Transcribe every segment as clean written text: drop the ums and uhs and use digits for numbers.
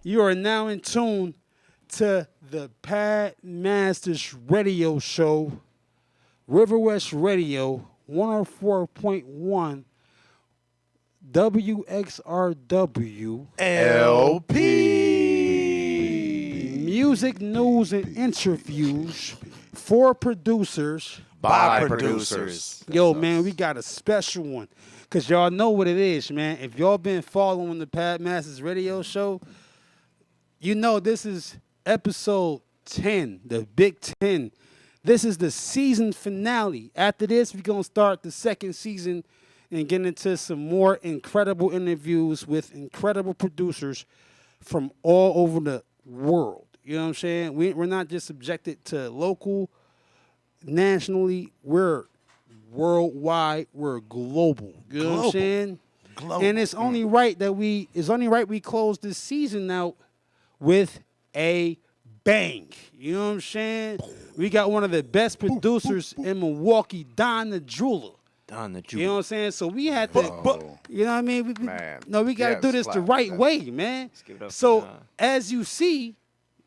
You are now in tune to the Pad Masters Radio Show, River West Radio, 104.1 WXRW. LP. Music, news, and interviews for producers. By producers. Yo, man, we got a special one. Because y'all know what it is, man. If y'all been following the Pad Masters Radio Show, you know this is episode 10, the Big 10. This is the season finale. After this, we're going to start the second season and get into some more incredible interviews with incredible producers from all over the world. You know what I'm saying? We're not just subjected to local, nationally. We're worldwide. We're global. You know what I'm saying? Global. And it's only right we close this season out with a bang. You know what I'm saying? We got one of the best producers in Milwaukee, DAJOOLA. You know what I'm saying? So we had to, you know what I mean? We got to do this the right way, man. So as you see,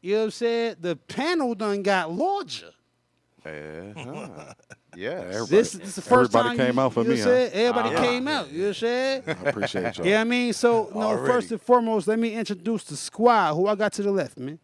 you know what I'm saying? The panel done got larger. Yeah, This is the first time everybody came out for me. Everybody came out. You know what I'm saying? I appreciate y'all. Yeah, I mean, so first and foremost, let me introduce the squad. Who I got to the left, man?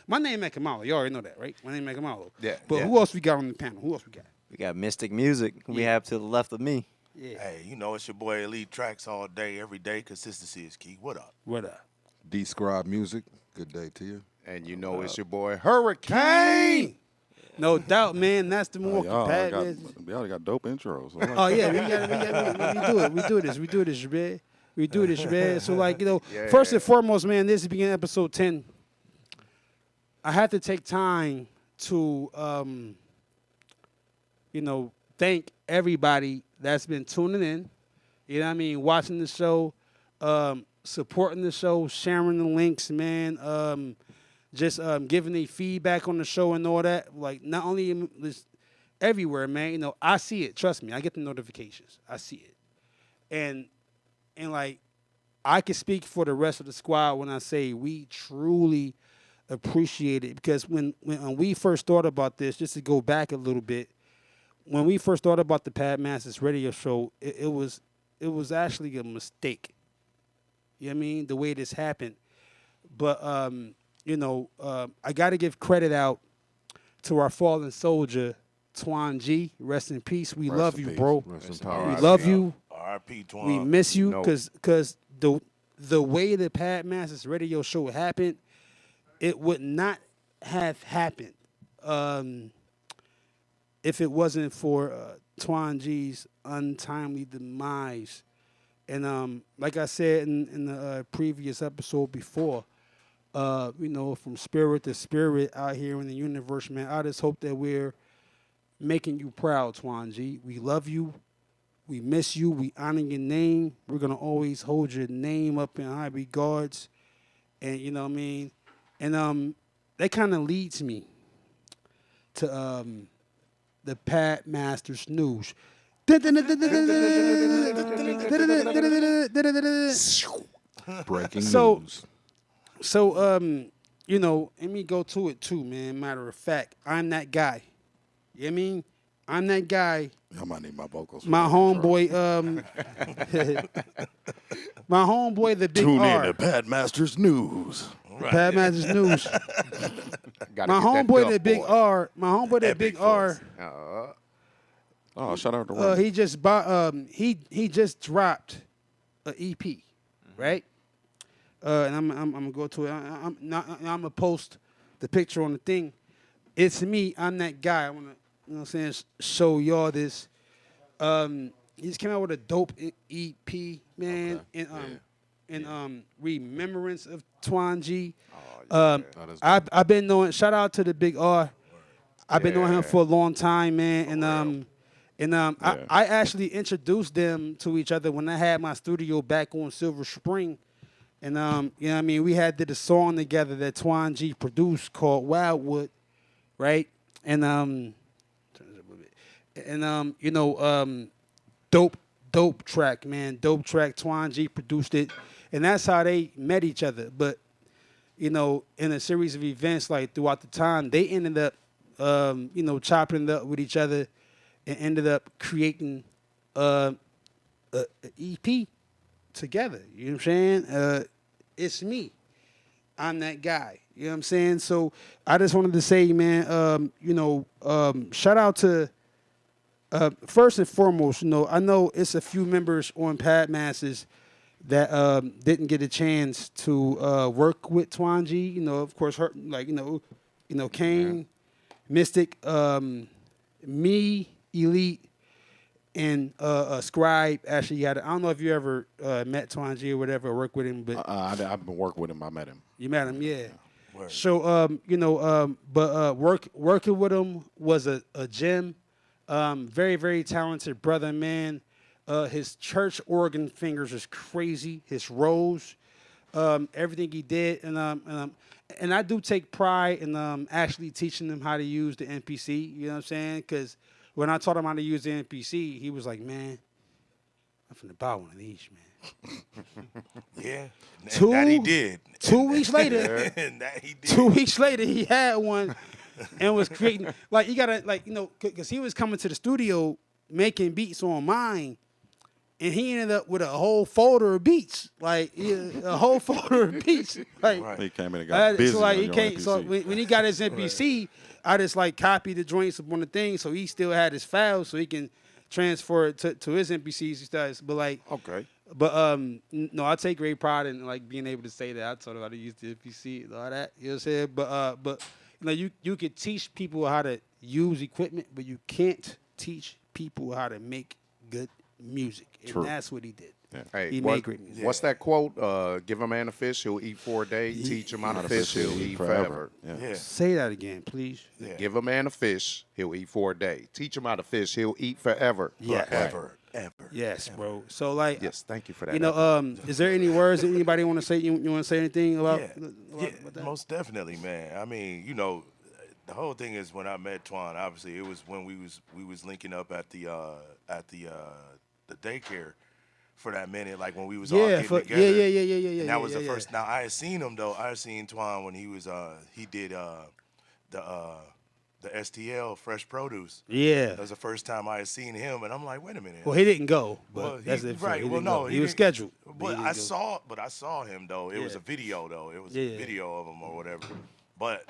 My name is Kamalo. You already know that, right? My name is Kamalo. Yeah. But who else we got on the panel? Who else we got? We got Mystic Music. We have to the left of me. Yeah. Hey, you know it's your boy Elite Tracks all day, every day. Consistency is key. What up? What up? Describe Music. Good day to you. And you know it's your boy Hurricane. No doubt, man. That's the Milwaukee Pad. Y'all got dope intros. Oh yeah, we do this, man. We do this, man. So like, you know, first and foremost, man, this is beginning episode 10. I had to take time to thank everybody that's been tuning in. You know what I mean? Watching the show, supporting the show, sharing the links, man. Just giving the feedback on the show and all that. Like, not only just everywhere, man. You know, I see it. Trust me, I get the notifications. I see it. And like, I can speak for the rest of the squad when I say we truly appreciate it. Because when we first thought about this, just to go back a little bit, when we first thought about the Pad Masters radio show, it was actually a mistake. You know what I mean? The way this happened. But I got to give credit out to our fallen soldier, Twan G. Rest in peace. We love you, bro. Rest in power. We love you. R.I.P. Twan. We miss you because the way the Pad Masters radio show happened, it would not have happened if it wasn't for Twan G's untimely demise. And like I said in the previous episode before, from spirit to spirit out here in the universe, man, I just hope that we're making you proud, Twan G. We love you. We miss you. We honor your name. We're going to always hold your name up in high regards. And, you know what I mean? And that kind of leads me to the Pad Masters News. Breaking news. So, let me go to it too, man. Matter of fact, I'm that guy. You know what I mean? I'm that guy. I might need my vocals. My homeboy, the Big Tune R. in to Pad Masters News. Pad Masters News. My homeboy, the Big R. My homeboy, the Big R. Oh, shout out to Ron. He just dropped an EP, right? And I'm gonna go to it. I'm gonna post the picture on the thing. It's me. I'm that guy. I wanna, you know what I'm saying, show y'all this. He just came out with a dope EP, man, in remembrance of Twan G. I've been knowing. Shout out to the Big R. I've been knowing him for a long time, man, I actually introduced them to each other when I had my studio back on Silver Spring. And, you know what I mean, we did a song together that Twan G produced called Wildwood, right? And, dope track, man. Dope track. Twan G produced it. And that's how they met each other. But you know, in a series of events like throughout the time, they ended up, you know, chopping it up with each other and ended up creating a EP together. You know what I'm saying? It's me. I'm that guy. You know what I'm saying? So I just wanted to say, man, you know, shout out to first and foremost, you know, I know it's a few members on Pad Masters that didn't get a chance to work with Twanji. You know, of course, her, like you know, Kane, Mystic, me, Elite, and Scribe. Actually, got. I don't know if you ever met Twanji or whatever, or worked with him, but I've been working with him. I met him. you met him, yeah. Word. So you know, but working with him was a gem. Very, very talented brother, man. His church organ fingers is crazy. His rolls, everything he did, and I do take pride in actually teaching him how to use the NPC. You know what I'm saying? Because when I taught him how to use the NPC, he was like, "Man, I'm finna buy one of these, man." Yeah. And Two- that he did. 2 weeks later, And that he did. 2 weeks later, he had one and was creating, like, you gotta, like, you know, because he was coming to the studio making beats on mine, and he ended up with a whole folder of beats, like, a whole folder of beats. Like, Right. He came in and got busy so, like, on he your came, NPC. so when he got his NPC, I just, like, copied the joints up on the thing, so he still had his files, so he can transfer it to his NPCs and stuff. But, like, Okay. but no, I take great pride in like being able to say that I taught him how to use the NPC and all that. You know what I'm saying? But you know, you could teach people how to use equipment, but you can't teach people how to make good music. And True. that's what he did. Hey, He made great music. What's that quote? Give a man a fish, he'll eat for a day. Teach him how to fish, he'll eat forever. Yeah. Yeah. Say that again, please. Yeah. Give a man a fish, he'll eat for a day. Teach him how to fish, he'll eat forever. Yeah. Ever. Yes, bro. So like, Yes, thank you for that. you know, is there any words that anybody want to say? You want to say anything about? Yeah, that? most definitely, man. I mean, you know, the whole thing is when I met Twan. Obviously, it was when we was linking up at the daycare for that minute, like when we was all Yeah, getting for, together. yeah. And that was yeah, the yeah. first. Now I had seen him though. I had seen Twan when he was he did the STL Fresh Produce. Yeah. That was the first time I had seen him, and I'm like, wait a minute. Well, he didn't go, but Well, that's he, it. right. He Well, didn't no, go. He was didn't- scheduled. But he I didn't go. saw him though. It was Yeah. a video though. It was Yeah. a video of him or whatever. But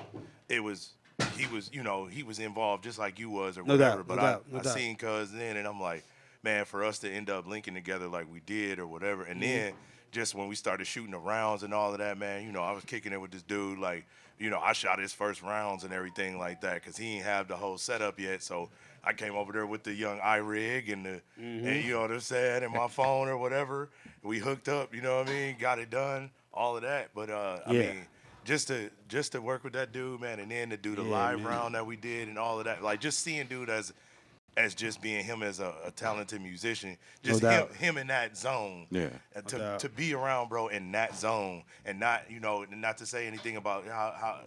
it was he was he was involved just like you was or No whatever. doubt, but no doubt, no I doubt. seen Cuz then, and I'm like, man, for us to end up linking together like we did or whatever, and then just when we started shooting the rounds and all of that, man, I was kicking it with this dude like. I shot his first rounds and everything like that because he ain't have the whole setup yet. So I came over there with the young iRig and and you know what I'm saying, and my phone or whatever. We hooked up, you know what I mean, got it done, all of that. But I Yeah. mean, just to work with that dude, man, and then to do the Yeah, live man. round that we did and all of that, like just seeing dude as just being him as a talented musician, just doubt. him in that zone. Yeah. And doubt. to be around, bro, in that zone, and not not to say anything about how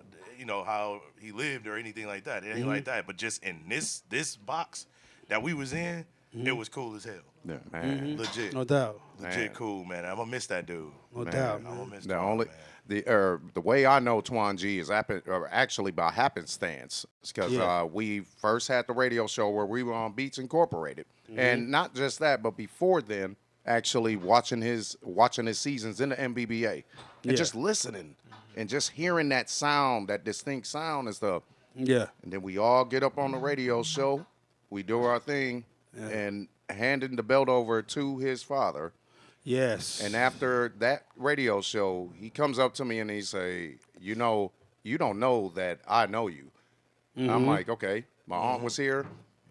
how he lived or anything like that. It ain't like that, but just in this box that we was in, it was cool as hell. Yeah. Man, Legit, No doubt. legit Man. cool, man. I'm gonna miss that dude. No Man. doubt, I'm man. gonna miss the Twan, only man. the way I know Twan G is actually by happenstance because Yeah. we first had the radio show where we were on Beats Incorporated, and not just that, but before then, actually watching his seasons in the MBBA and Yeah. just listening and just hearing that sound, that distinct sound and stuff. Yeah. And then we all get up on the radio show, we do our thing, and handing the belt over to his father. Yes. And after that radio show, he comes up to me and he say, you don't know that I know you. I'm like, okay. My aunt was here.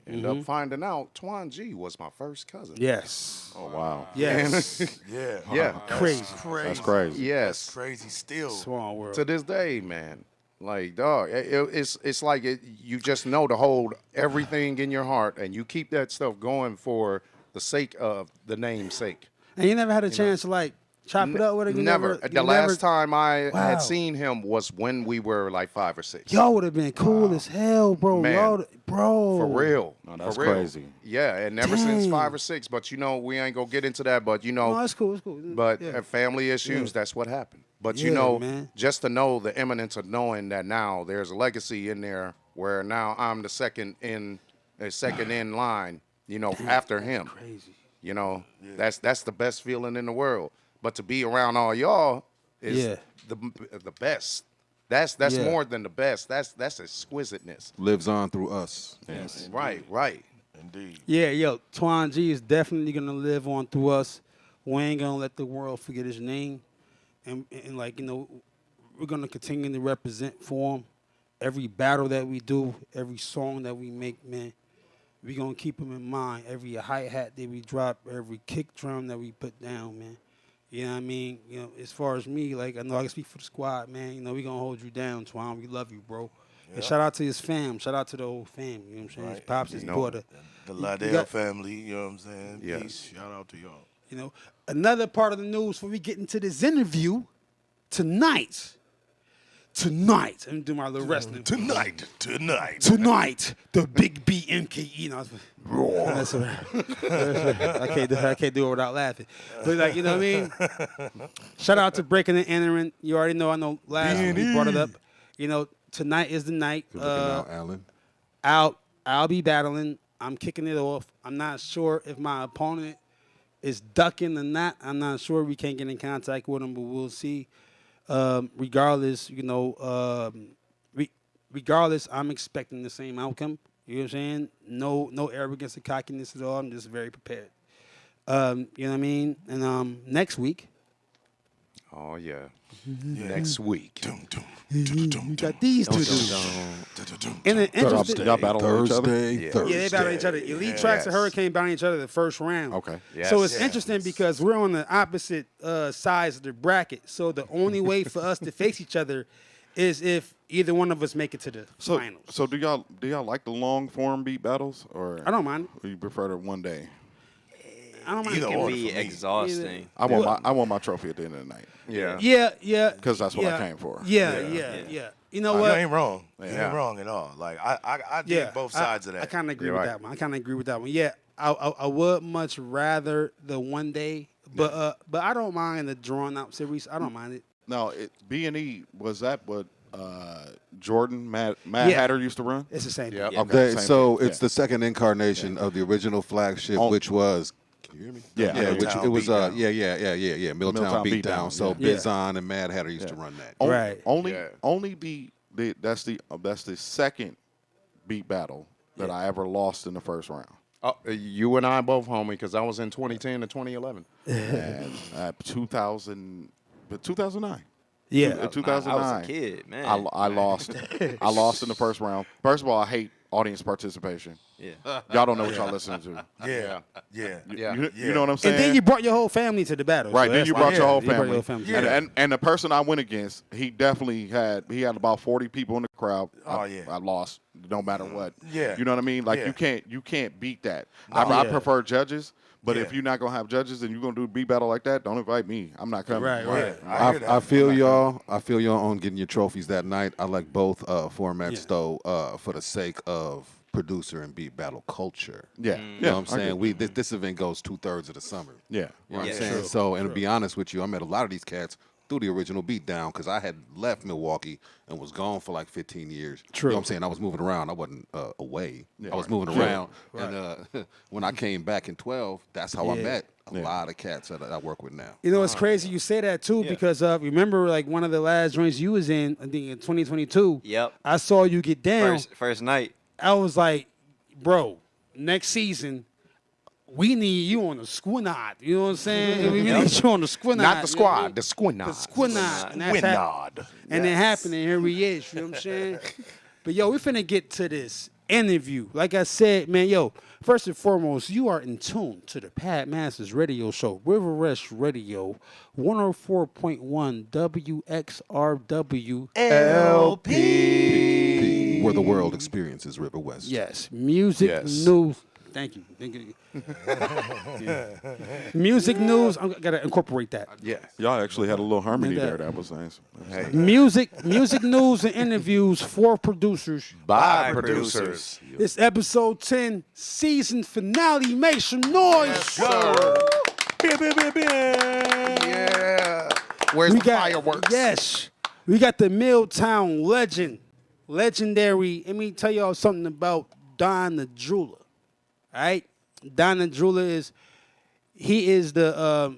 End up finding out Twan G was my first cousin. Yes. Oh wow. Yes. Yeah, Yeah. Crazy. That's crazy. Yes. crazy still. Small world. To this day, man. Like, dog, it's like you just know to hold everything in your heart and you keep that stuff going for the sake of the name's sake. And you never had a chance to like chop it up with her? You Never. you The never- last time I Wow. had seen him was when we were like 5 or 6. Y'all would have been cool as hell, bro. Man. Y'all, bro. For real. No, that's For real. crazy. Yeah, and ever since Dang. 5 or 6. But we ain't gonna get into that. But No, it's cool. It's cool. but yeah. family issues, that's what happened. But Yeah, man. just to know the imminence of knowing that now there's a legacy in there where now I'm the second in line, after him. Crazy. That's the best feeling in the world. But to be around all y'all is Yeah. the best. That's Yeah. more than the best. That's exquisiteness. Lives on through us. Yes. Right. Indeed. Yeah, yo, Twan G is definitely gonna live on through us. We ain't gonna let the world forget his name, and we're gonna continue to represent for him. Every battle that we do, every song that we make, man, we gonna keep him in mind. Every hi-hat that we drop, every kick drum that we put down, man. You know what I mean? As far as me, like, I know I can speak for the squad, man. We gonna hold you down, Twan. We love you, bro. And shout out to his fam. Shout out to the whole fam. You know what I'm saying? His pops, his daughter. The You Liddell got- family, you know what I'm saying? Yeah. Peace. Shout out to y'all. Another part of the news before we get into this interview tonight. Let me do my little wrestling. Tonight. Tonight, the Big B MKE. That's all right. I can't do it without laughing. But what I mean? Shout out to Breaking and Entering. You already know. I know last week we brought it up. Tonight is the night. Good looking out, Alan. I'll be battling. I'm kicking it off. I'm not sure if my opponent is ducking or not. I'm not sure. We can't get in contact with him, but we'll see. Regardless, regardless, I'm expecting the same outcome. You know what I'm saying? No arrogance or cockiness at all. I'm just very prepared. You know what I mean? And next week, Oh yeah. Next week. we got these two dudes. And an interesting, Y'all battle each other? Thursday. Yeah. yeah, they battle each other. Elite Tracks and Yes. Hurricane battle each other the first round. Okay. So it's Yes. interesting because we're on the opposite sides of the bracket. So the only way for us to face each other is if either one of us make it to the finals. So do y'all like the long form beat battles, or I don't mind. or you prefer the one day? I don't mind. Either It getting or. can it. be for me. exhausting. I want my trophy at the end of the night. Yeah. Yeah. 'Cause that's what I yeah, came for. Yeah. You know You what? ain't wrong. You Yeah. ain't wrong at all. Like I Yeah, dig both sides of that. I kind of agree You're with right. that one. I kind of agree with that one. Yeah, I would much rather the one day, but I don't mind the drawn out series. I don't mind it. Now, B&E, was that what Jordan, Mad Yeah. Hatter used to run? It's the same Yep. thing. Okay, same So thing. it's the second incarnation of the original flagship, On- which was. Can you hear me? Yeah. Yeah, which Milltown it was. Beatdown. Yeah. Milltown Milltown Beatdown. Beatdown, So yeah. Bizon and Mad Hatter used to run that. Right. Only that's the second beat battle that I ever lost in the first round. You and I both, homie, because I was in 2010 to 2011. And 2009. Yeah. 2009. I was a kid, man. I lost. I lost in the first round. First of all, I hate audience participation. Yeah. Y'all don't know what y'all listening to. Yeah. Yeah. You know what I'm saying? And then you brought your whole family to the battle. Right, so then that's you fine. brought your whole You brought family. family. Yeah. And the person I went against, he definitely had about 40 people in the crowd. Oh, yeah. I lost no matter what. Yeah. You know what I mean? Like Yeah. you can't beat that. No. I Yeah. prefer judges, but Yeah. if you're not gonna have judges and you're gonna do a beat battle like that, don't invite me. I'm not coming. Right. Yeah, I hear that. I feel y'all. I feel y'all on getting your trophies that night. I like both formats Yeah. though, for the sake of producer and beat battle culture. Yeah. You Yeah. know what I'm saying? This event goes 2/3 of the summer. Yeah. You know what I'm Yeah. saying? So, and to be honest with you, I met a lot of these cats through the original beatdown because I had left Milwaukee and was gone for like 15 years. True. You know what I'm saying? I was moving around. I wasn't away. Yeah. I was moving around. And when I came back in 12, that's how I Yeah. met a lot of cats that I work with now. You know, it's crazy you say that too because remember like one of the last joints you was in, I think in 2022. Yep. I saw you get down. First night. I was like, bro, next season, we need you on the squad. You know what I'm saying? We need you on the squad. Not the squad, the squad. The squad. And that's Winod. and it happened, and here he is. You know what I'm saying? But yo, we finna get to this interview. Like I said, man, yo, first and foremost, you are in tune to the Pat Masters radio show, River Rush Radio, 104.1 WXRW LP. Where the world experiences River West. Yes, music, Yes. news, Thank you. Yeah. Music news. I gotta incorporate that. Yeah. Y'all actually had a little harmony Yeah. there. That was nice. Hey. Music news and interviews for producers. By producers. It's episode 10, season finale. Make some noise. Yeah. Where's the fireworks? Yes. We got the Milltown legendary. Let me tell y'all something about Don the Jeweler. All right? Don the Jeweler is the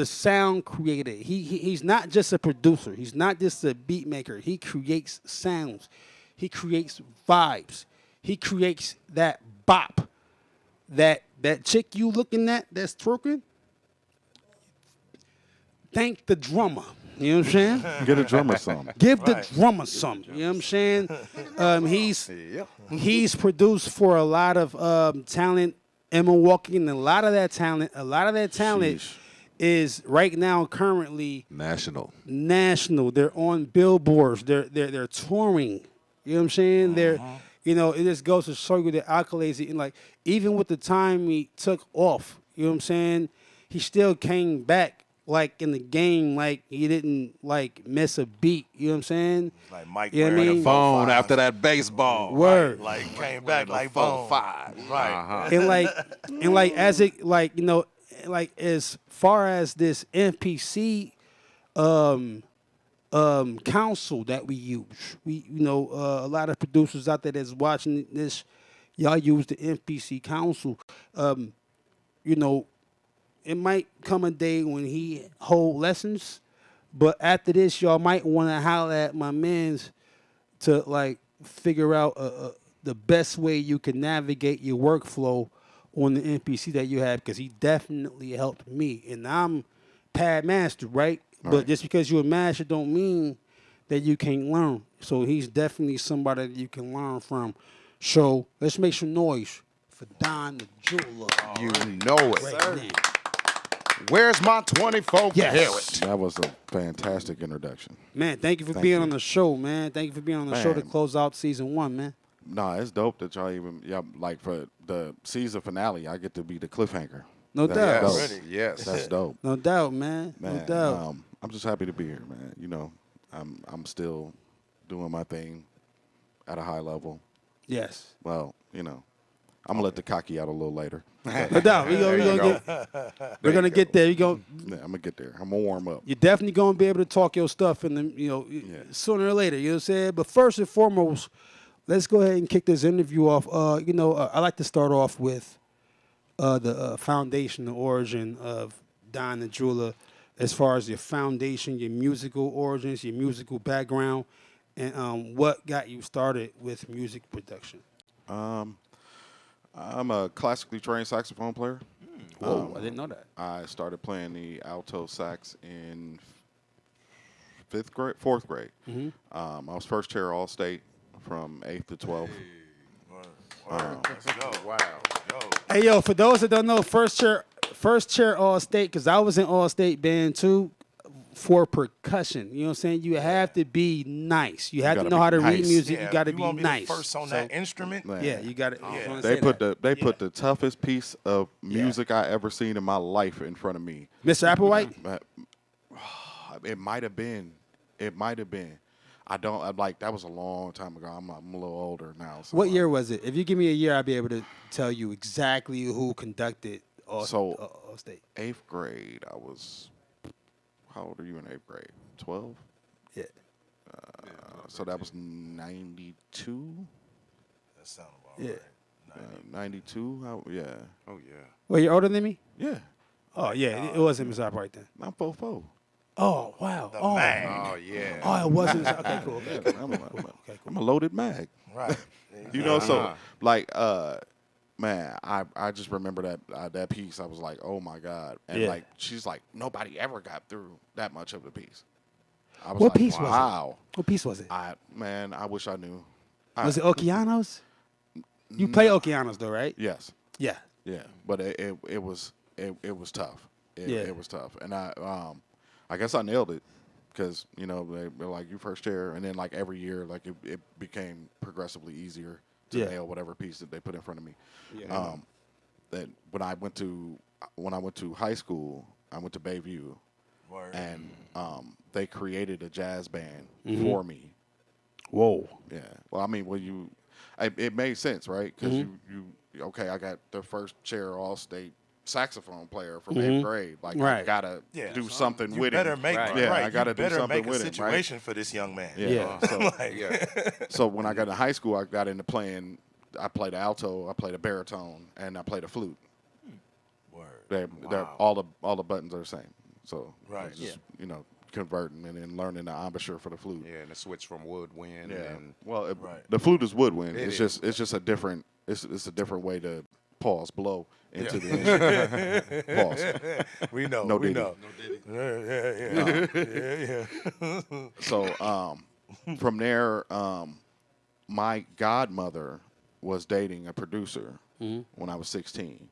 sound creator. He's not just a producer. He's not just a beat maker. He creates sounds. He creates vibes. He creates that bop. That chick you looking at that's twerking. Thank the drummer. You know what I'm saying? Get a drummer some. Give the drummer some. You know what I'm saying? He's produced for a lot of talent in Milwaukee, and a lot of that talent Sheesh. is right now currently National. national. They're on billboards. They're touring. You know what I'm saying? They're it just goes to show you the accolades. And like even with the time he took off, you know what I'm saying? He still came back like in the game, like he didn't like miss a beat. You know what I'm saying? Like Mike You know what I wearing mean? a Phone 4-5. after that baseball. Word. Like came back like boom. 4-5. Right. And like as it like like as far as this NPC council that we use, a lot of producers out there that's watching this, y'all use the NPC council. It might come a day when he hold lessons, but after this, y'all might want to holler at my mans to like figure out the best way you can navigate your workflow on the NPC that you have, because he definitely helped me. And I'm pad master, right? But just because you're a master don't mean that you can't learn. So he's definitely somebody that you can learn from. So let's make some noise for Don the Jeweler. You know it. Right now. Where's my 24 Yes. carat? That was a fantastic introduction. Man, thank you for Thank being you. on the show, man. Thank you for being on the show to Man. close out season 1, man. Nah, it's dope that y'all like for the season finale, I get to be the cliffhanger. No That's doubt. dope. Yes. Yes. That's dope. No doubt, man. Man, No doubt. I'm just happy to be here, man. I'm still doing my thing at a high level. Yes. Well, I'm gonna let the cocky out a little later. No doubt. We're gonna get there. Yeah, I'm gonna get there. I'm gonna warm up. You're definitely gonna be able to talk your stuff, and sooner or later. You know what I'm saying? But first and foremost, let's go ahead and kick this interview off. I like to start off with the foundation, the origin of Don the Jeweler, as far as your foundation, your musical origins, your musical background, and what got you started with music production. I'm a classically trained saxophone player. Whoa, I didn't know that. I started playing the alto sax in fourth grade. Mm-hmm. I was first chair all state from 8th to 12th. Let's go. Wow. Yo. Hey, yo, for those that don't know, first chair all state, because I was in all state band too, for percussion. You know what I'm saying? You have to be nice. You have to gotta know be how to read nice. music. Yeah, you got to you be wanna nice. The first on that instrument. Man, Yeah, you got it. Yeah. They put the toughest piece of music I ever seen in my life in front of me. Mr. Applewhite. But it might have been. That was a long time ago. I'm a little older now. So What year was it? If you give me a year, I'll be able to tell you exactly who conducted all state. 8th grade. I was. How old are you in 8th grade? 12. Yeah. So that was 92. That sound about Yeah. right. 92. Yeah. Oh, yeah. Well, you're older than me? Yeah. Oh, yeah. It wasn't Mr. Applewhite then. I'm 4'4". Oh, wow. The Oh. mag. Oh, yeah. Oh, it wasn't. Okay, cool. Okay. I'm a loaded mag. Right. So man, I just remember that piece. I was like, oh my God. And Yeah. like she's like, nobody ever got through that much of the piece. I was What like, piece was it? wow. What piece was it? I wish I knew. Was it Okeanos? You play Okeanos though, right? Yes. Yeah. Yeah. But it was tough. It was tough. And I guess I nailed it. Because, they were like, you first chair, and then like every year, like it became progressively easier to nail whatever piece that they put in front of me. Yeah. that when I went to high school, I went to Bayview, Word. and they created a jazz band for me. Whoa. Yeah. Well, I mean, it made sense, right? Because okay, I got the first chair all-state saxophone player from 8th grade. Like, I Right. gotta Yeah, do something you with better him. make Right. Yeah, right. I gotta you do better something make a with him, right? situation for this young man. Yeah. So, Like, so when I got into high school, I got into playing. I played alto, I played a baritone, and I played a flute. word. They're all the buttons are the same. So Right. I was just, converting and then learning the embouchure for the flute. Yeah, and the switch from woodwind. Yeah. And Well, Right. the flute is woodwind. It It's is. just a different. It's a different way to blow into the instrument. Pause. We know. No we diddy. know. Yeah. So from there, my godmother was dating a producer when I was 16,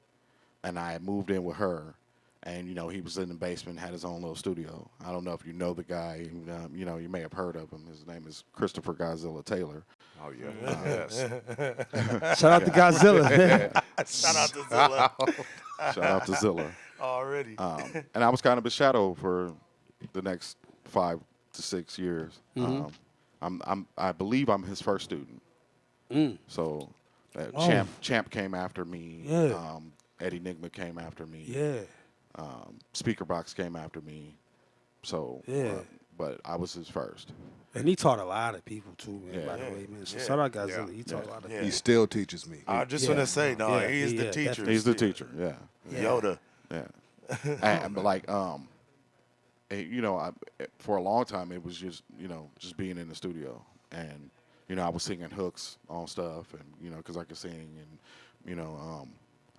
and I had moved in with her. And he was in the basement, had his own little studio. I don't know if you know the guy. You may have heard of him. His name is Christopher Godzilla Taylor. oh yeah, yes. Shout out to Godzilla. Shout out to Zilla Shout out to Zilla. already. And I was kind of his shadow for the next 5 to 6 years. I believe I'm his first student. So Champ came after me. Yeah. Eddie Nigma came after me. Yeah. Speaker Box came after me. So Yeah. but I was his first. And he taught a lot of people too, man. Yeah. By the way, man. So Yeah. shout out Godzilla. Yeah. He taught a lot of Yeah. people. He still teaches me. I was just Yeah. gonna say, no, Yeah, he is the yeah, teacher. definitely. He's the still. teacher. Yeah. Yoda. Yeah. And like for a long time it was just just being in the studio, and I was singing hooks on stuff, and because I could sing, and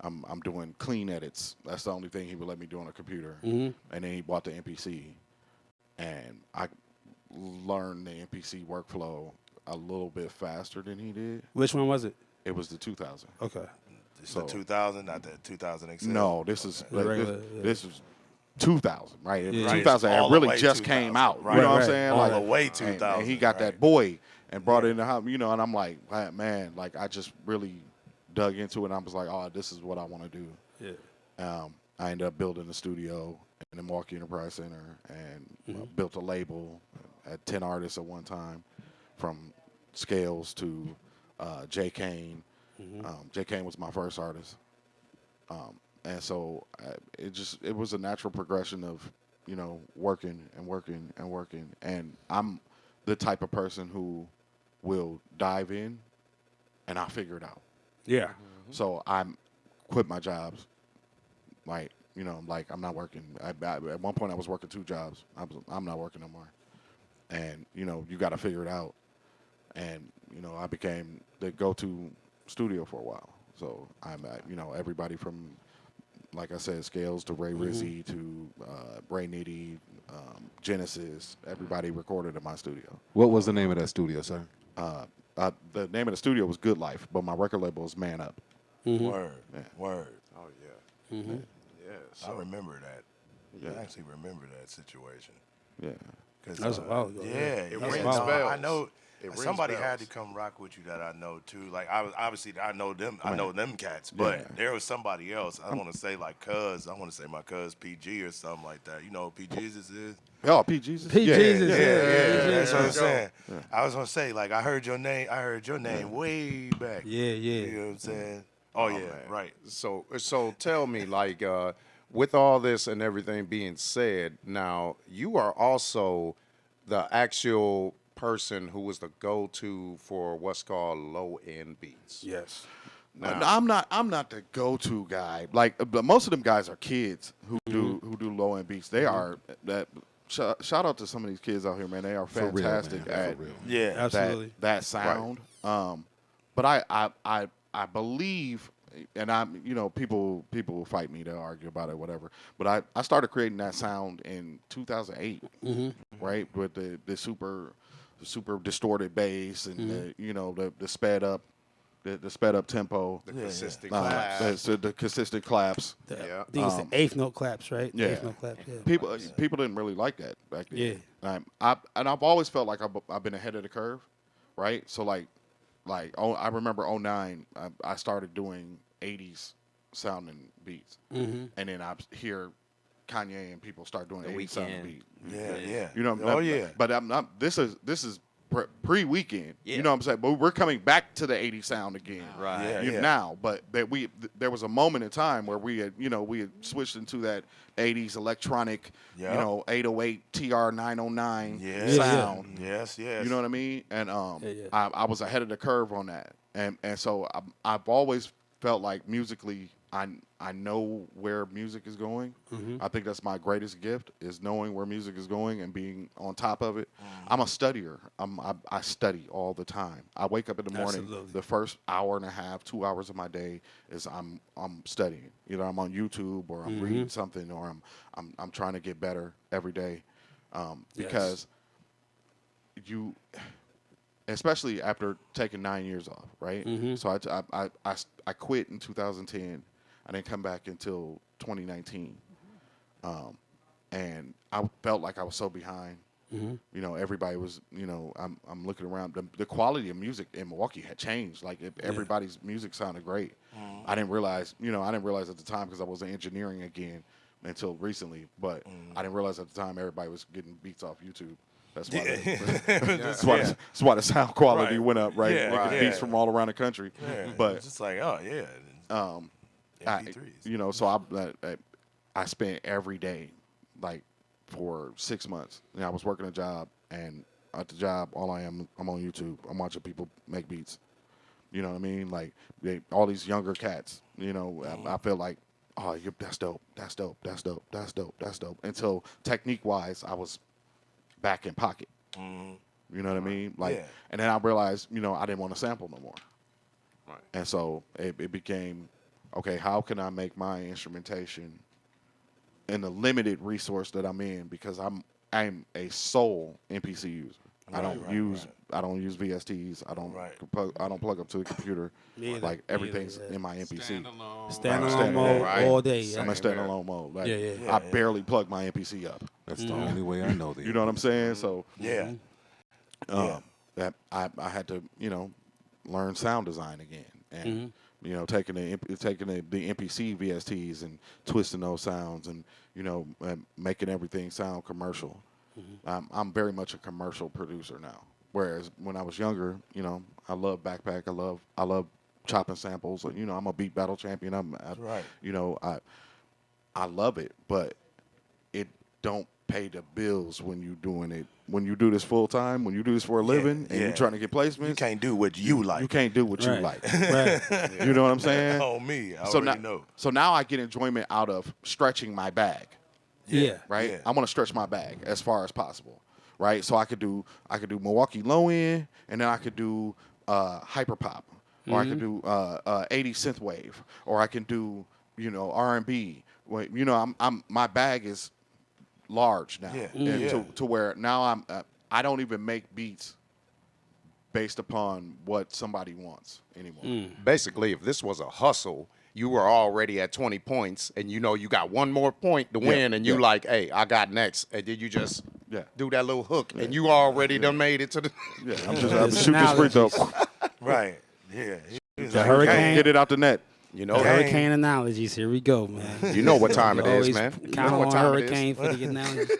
I'm doing clean edits. That's the only thing he would let me do on a computer. And then he bought the MPC, and I learned the MPC workflow a little bit faster than he did. Which one was it? It was the 2000. Okay. It's So- the 2000, not the 2000 XL. No, this is The regular, yeah. this is 2000, right? Yeah. 2000 All it the really way just 2000, came out. right. You know what Right, I'm saying? all Like the way and 2000. he got right. that boy and brought it in the house, and I'm like, man, like I just really dug into it. And I was like, oh, this is what I want to do. Yeah. I ended up building a studio in the Milwaukee Enterprise Center, and built a label. Had 10 artists at one time, from Scales to Jay Kane. Jay Kane was my first artist. And so it was a natural progression of, working and working and working. And I'm the type of person who will dive in and I'll figure it out. Yeah. So I'm quit my jobs. Like, I'm not working. At one point I was working 2 jobs. I'm not working no more. And, you got to figure it out. And, I became the go-to studio for a while. So I'm at, everybody from, like I said, Scales to Ray Rizzy to Ray Nitty, Genesis, everybody recorded in my studio. What was the name of that studio, sir? The name of the studio was Good Life, but my record label is Man Up. Word. Yeah. Word. Oh yeah. Yeah. I remember that. Yeah. I actually remember that situation. Yeah. 'Cause, That was a while ago. Yeah, It yeah. rings No, bells. I know It rings somebody had to bells. come rock with you that I know too. Like obviously I know them. I know them cats, but Yeah. there was somebody else. I want to say like Cuz. I want to say my Cuz PG or something like that. You know who P Jesus is? Oh, P. Jesus? P. Jesus, Yeah, that's what I'm yeah. saying. I was gonna say like I heard your name way back. Yeah, yeah. You know what I'm saying? Oh, yeah, man. right. So tell me, like, with all this and everything being said, now you are also the actual person who was the go-to for what's called low-end beats. Yes. I'm not the go-to guy. Like, but most of them guys are kids who do low end beats. They are that. Shout out to some of these kids out here, man. They are For real, fantastic man. at For real. Yeah, Absolutely. that sound. But I believe, and I'm people will fight me to argue about it, whatever. But I started creating that sound in 2008, right, with the super distorted bass and the sped up. The sped up tempo, The consistent uh, claps. the consistent claps. Yeah. I think it's the eighth note claps, right? The Yeah. eighth note claps, yeah. People didn't really like that back then. Yeah. I've always felt like I've been ahead of the curve, right? So I remember '09, I started doing '80s sounding beats, Mm-hmm. and then I hear Kanye and people start doing The 80s sounding Weeknd. beats. Yeah. You know, Oh, yeah. But I'm not. This is pre-weekend. Yeah. You know what I'm saying? But we're coming back to the 80s sound again. Right. Yeah. Now, but that there was a moment in time where we had switched into that 80s electronic, Yep. 808 TR 909 Yes. sound. Yes. You know what I mean? And Yeah. I was ahead of the curve on that, and so I've always felt like musically I know where music is going. I think that's my greatest gift is knowing where music is going and being on top of it. I'm a studier. I study all the time. I wake up in the morning. Absolutely. The first hour and a half, 2 hours of my day is I'm studying. Either I'm on YouTube or I'm reading something or I'm trying to get better every day, because you. Especially after taking 9 years off, right? So I quit in 2010. I didn't come back until 2019, and I felt like I was so behind. Everybody was. I'm looking around. The quality of music in Milwaukee had changed. Like everybody's music sounded great. I didn't realize. I didn't realize at the time because I was in engineering again until recently. But I didn't realize at the time everybody was getting beats off YouTube. That's why. That's why the sound quality Right. went up, right? Yeah, Making right. beats from all around the country. Yeah. But It's just like, oh yeah. MP3s. so I spent every day, like for 6 months. I was working a job, and at the job, I'm on YouTube. I'm watching people make beats. You know what I mean? Like all these younger cats. I feel like, oh, that's dope. That's dope. That's dope. That's dope. That's dope. Until technique wise, I was back in pocket. You know what I mean? Like, and then I realized, I didn't want to sample no more. Right. And so it became, okay, how can I make my instrumentation in the limited resource that I'm in, because I'm a sole MPC user. I don't use VSTs. I don't plug up to the computer. Like everything's in my MPC. Standalone mode all day. Yeah. I'm in standalone mode. Like, Yeah. I barely plug my MPC up. That's the only way I know that. You know what I'm saying? So Yeah. that I had to learn sound design again, and taking the MPC VSTs and twisting those sounds and and making everything sound commercial. I'm very much a commercial producer now. Whereas when I was younger, I love backpack. I love chopping samples. I'm a beat battle champion. I love it, but it don't pay the bills when you doing it. When you do this full time, when you do this for a living, and you're trying to get placements, You can't do what you like. you can't do what you Right. like. Right. You know what I'm saying? Oh, me. I So already now, know. so now I get enjoyment out of stretching my bag. Yeah. Right? Yeah. I want to stretch my bag as far as possible. Right? So I could do Milwaukee low end, and then I could do hyper pop, or I could do 80 synth wave, or I can do R&B. I'm my bag is large now, and to where now I don't even make beats based upon what somebody wants anymore. Basically, if this was a hustle, you were already at 20 points, and you got one more point to win, and you like, hey, I got next, and then you just do that little hook, and you already done made it to the. Yeah, I'm just shoot this free throw. Right. Yeah. The hurricane. Get it out the net. You know, Hurricane analogies. Here we go, man. you know what time it is, Always man. You Count know on what time it is. hurricane for the analogies.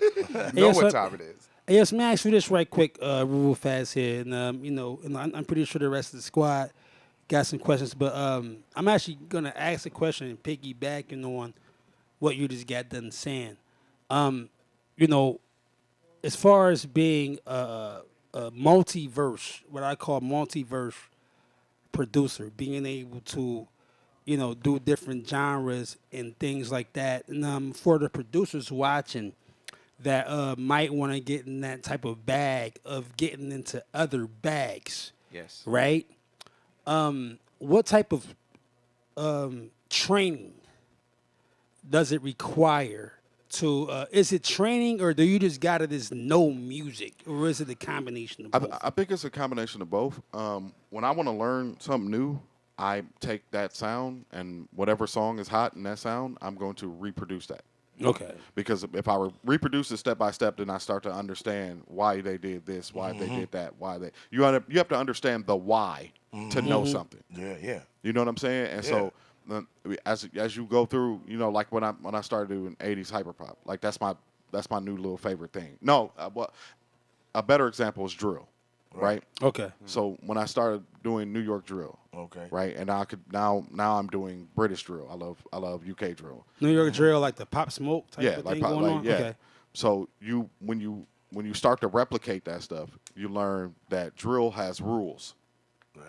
You know what time it is. Hey, let me ask you this right quick, real fast here, and and I'm pretty sure the rest of the squad got some questions, but I'm actually gonna ask a question and piggybacking on what you just got done saying. As far as being a multiverse, what I call multiverse producer, being able to do different genres and things like that, and for the producers watching that might want to get in that type of bag of getting into other bags, Yes. right? What type of training does it require to? Is it training, or do you just got to just know music, or is it a combination of both? I think it's a combination of both. When I want to learn something new, I take that sound and whatever song is hot in that sound, I'm going to reproduce that. Okay. Because if I reproduce it step by step, then I start to understand why they did this, why they did that, you have to understand the why to know something. Yeah. You know what I'm saying? And so as you go through, like when I started doing 80s hyperpop, like that's my new little favorite thing. No, a better example is drill, right? Okay. So when I started doing New York drill, Okay. right, and now I'm doing British drill. I love UK drill. New York drill, like the Pop Smoke type Yeah, of like thing pop- going like on. yeah. Okay. So when you start to replicate that stuff, you learn that drill has rules.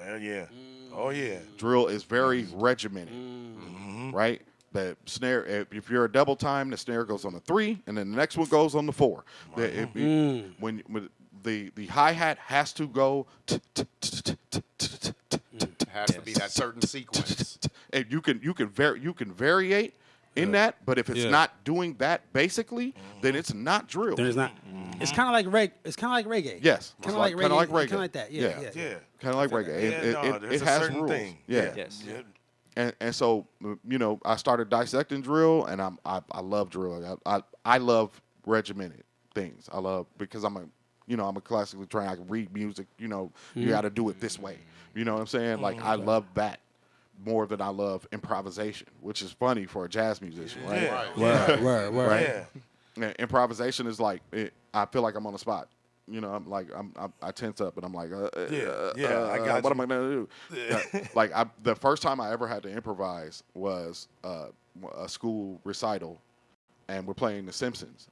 Hell yeah. Oh yeah. Drill is very regimented, right? The snare, if you're a double time, the snare goes on the 3, and then the next one goes on the 4. When the hi hat has to go, It has to be that certain sequence. and you can variate in that, but if it's Yeah. not doing that basically, then it's not drill. There's not. It's kind of like It's kind of like reggae. Yes, Kind of like reggae. kind of like reggae. Kind of like that. Yeah. Yeah. Yeah. Yeah. Kind of like reggae. Yeah, there's It a has certain rules. thing. Yeah. Yes. Yeah. And so I started dissecting drill, and I love drill. I love regimented things. I love because I'm a classically trained. I can read music. You got to do it this way. You know what I'm saying? Like I love that more than I love improvisation, which is funny for a jazz musician, right? Yeah. Word. Right. Yeah. And improvisation is like I feel like I'm on the spot. I'm like I tense up and I'm like, I got what you. am I gonna do? Like the first time I ever had to improvise was a school recital, and we're playing The Simpsons,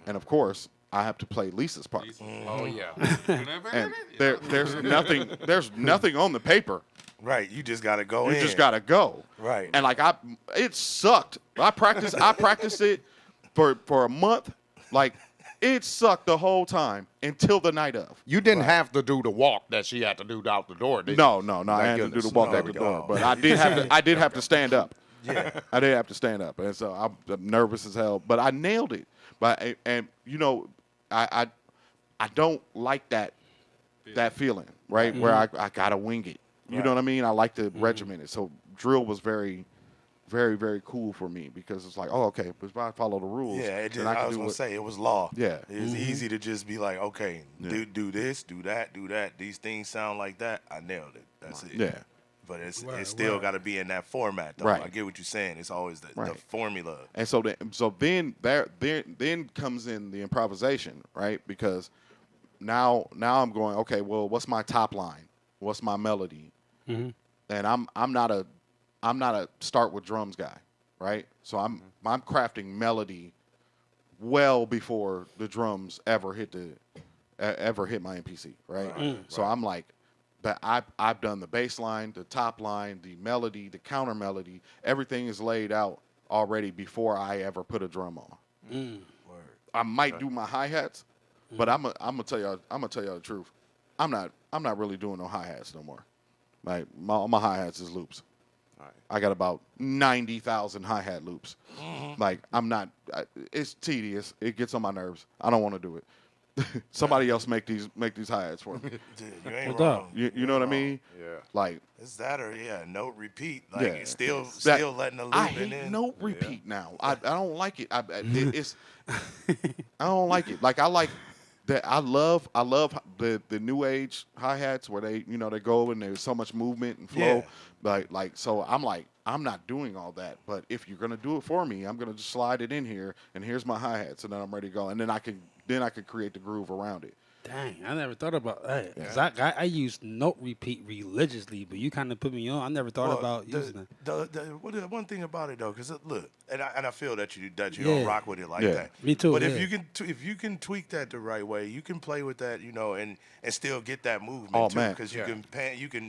and of course I have to play Lisa's part. Oh yeah. And there's nothing on the paper. Right. You just gotta go You in. just gotta go. Right. And like it sucked. I practiced it for a month. Like it sucked the whole time until the night of. You didn't have to do the walk that she had to do out the door, did you? No. I Thank had to do goodness. the walk There out the we door, go. but I did have to stand up. Yeah, I did have to stand up, and so I'm nervous as hell. But I nailed it. But I don't like that feeling, right? Where I gotta wing it. You know what I mean? I like to regiment it. So drill was very, very, very cool for me because it's like, oh, okay, but if I follow the rules, Yeah, then I can was do gonna what- say it was law. Yeah. It was easy to just be like, okay, do this, do that. These things sound like that. I nailed it. That's it. Yeah. But it's still got to be in that format, though. Right. I get what you're saying. It's always the Right. formula. And so then comes in the improvisation, right? Because now I'm going, okay, well, what's my top line? What's my melody? And I'm not a start with drums guy, right? So I'm crafting melody well before the drums ever hit my MPC, right? So I'm like, but I've done the bass line, the top line, the melody, the counter melody. Everything is laid out already before I ever put a drum on. I might do my hi-hats, but I'm gonna tell y'all the truth. I'm not really doing no hi-hats no more. Like my hi-hats is loops. I got about 90,000 hi-hat loops. Like it's tedious. It gets on my nerves. I don't want to do it. Somebody else make these hi-hats for me. Dude, you ain't What's up? wrong. You know what I mean? Yeah. Like It's that or note repeat. Like Yeah. it's still that- letting the loop I in. hate note repeat now. I don't like it. It's I don't like it. Like I like that. I love the new age hi-hats where they they go and there's so much movement and flow. Like so I'm not doing all that. But if you're gonna do it for me, I'm gonna just slide it in here and here's my hi-hats and then I'm ready to go. And then I could create the groove around it. Dang, I never thought about that. 'Cause I use note repeat religiously, but you kind of put me on. I never thought about using that. The one thing about it though, because look, and I feel that you Yeah. don't rock with it like Yeah. that. Me too, But yeah. if you can tweak that the right way, you can play with that, and still get that movement Oh, too, man. because you can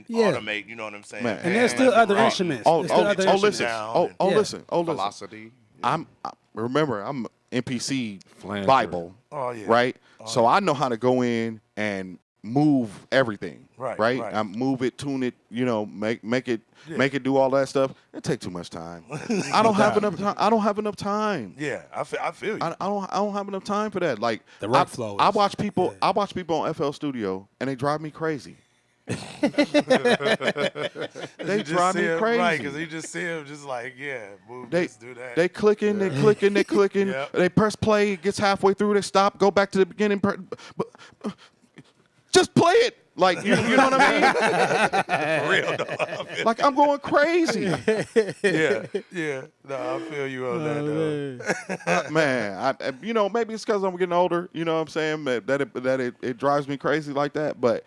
Yeah. automate. You know what I'm saying? Man. And there's still other instruments. Oh, There's still other listen. instruments. down Oh, Yeah. listen. Oh, listen. Velocity. Remember, I'm MPC Flange Bible. Oh, yeah. Right? So I know how to go in and move everything. Right, Right? right. I move it, tune it, make it do all that stuff. It takes too much time. I don't have enough time. I don't have enough time. Yeah, I feel you. I don't have enough time for that. Like The workflow I is- watch people on FL Studio and they drive me crazy. They You just drive see me him- crazy. Right, because you just see him just like, move this, do that. They clicking, they clicking, they clicking. Yep. They press play, it gets halfway through, they stop, go back to the beginning. Just play it. Like, you know what I mean? For real, though. Like, I'm going crazy. Yeah. No, I feel you on that, though. Man, maybe it's because I'm getting older. You know what I'm saying? That it drives me crazy like that. But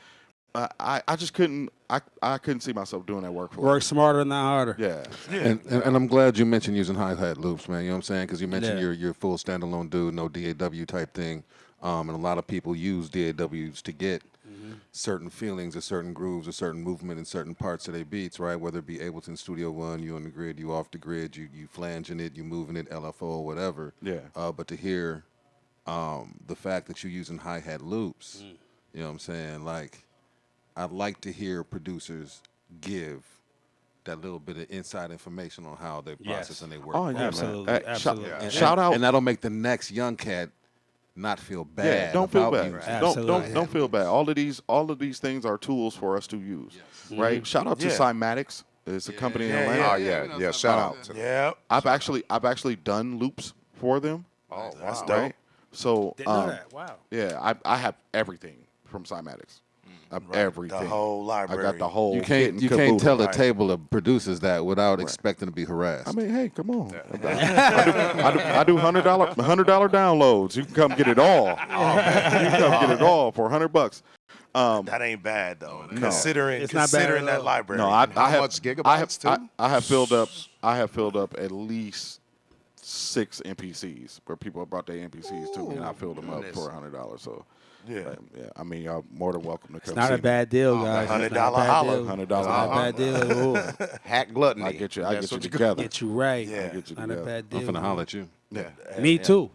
I just couldn't. I couldn't see myself doing that work for. Work smarter, not harder. Yeah. And I'm glad you mentioned using hi-hat loops, man. You know what I'm saying? Because you mentioned Yeah. you're full standalone dude, no DAW type thing. And a lot of people use DAWs to get certain feelings or certain grooves or certain movement in certain parts of their beats, right? Whether it be Ableton Studio One, you on the grid, you off the grid, you flanging it, you moving it, LFO, whatever. Yeah. But to hear the fact that you're using hi-hat loops, you know what I'm saying? Like, I'd like to hear producers give that little bit of inside information on how they process and they work. Oh, yeah, Absolutely, man. absolutely. Shout out. And that'll make the next young cat not feel bad. Yeah, don't feel about bad. music. Absolutely. Don't feel bad. All of these things are tools for us to use, right? Shout out to Yeah. Cymatics. It's a company in Yeah, Atlanta. Oh yeah. Shout out to them. Yeah. I've actually done loops for them. Oh That's wow. dope. Right. So Didn't know that. Wow. yeah, I have everything from Cymatics. I have everything. The whole I library. got the whole. You kit can't and you can't caboodle. tell a Right. table of producers that without expecting to be harassed. I mean, hey, come on. I do $100 downloads. You can come get it all. You can come get it all for $100. That ain't bad, though. Considering It's not bad at that all. library. No, I How have much gigabytes, too? I have filled up. I have filled up at least 6 MPCs where people have brought their MPCs to me, and I filled them up for $100. So Yeah. yeah, I mean, y'all more than welcome to come. It's not see a bad deal, Oh, guys. $100 It's not a bad holla. deal. $100 It's not a holla. bad deal. Ooh. Hack gluttony. I get you. That's you what together. Get you right. Yeah. Get you Not a together. bad I'm deal. finna holler at you. Yeah. Me too.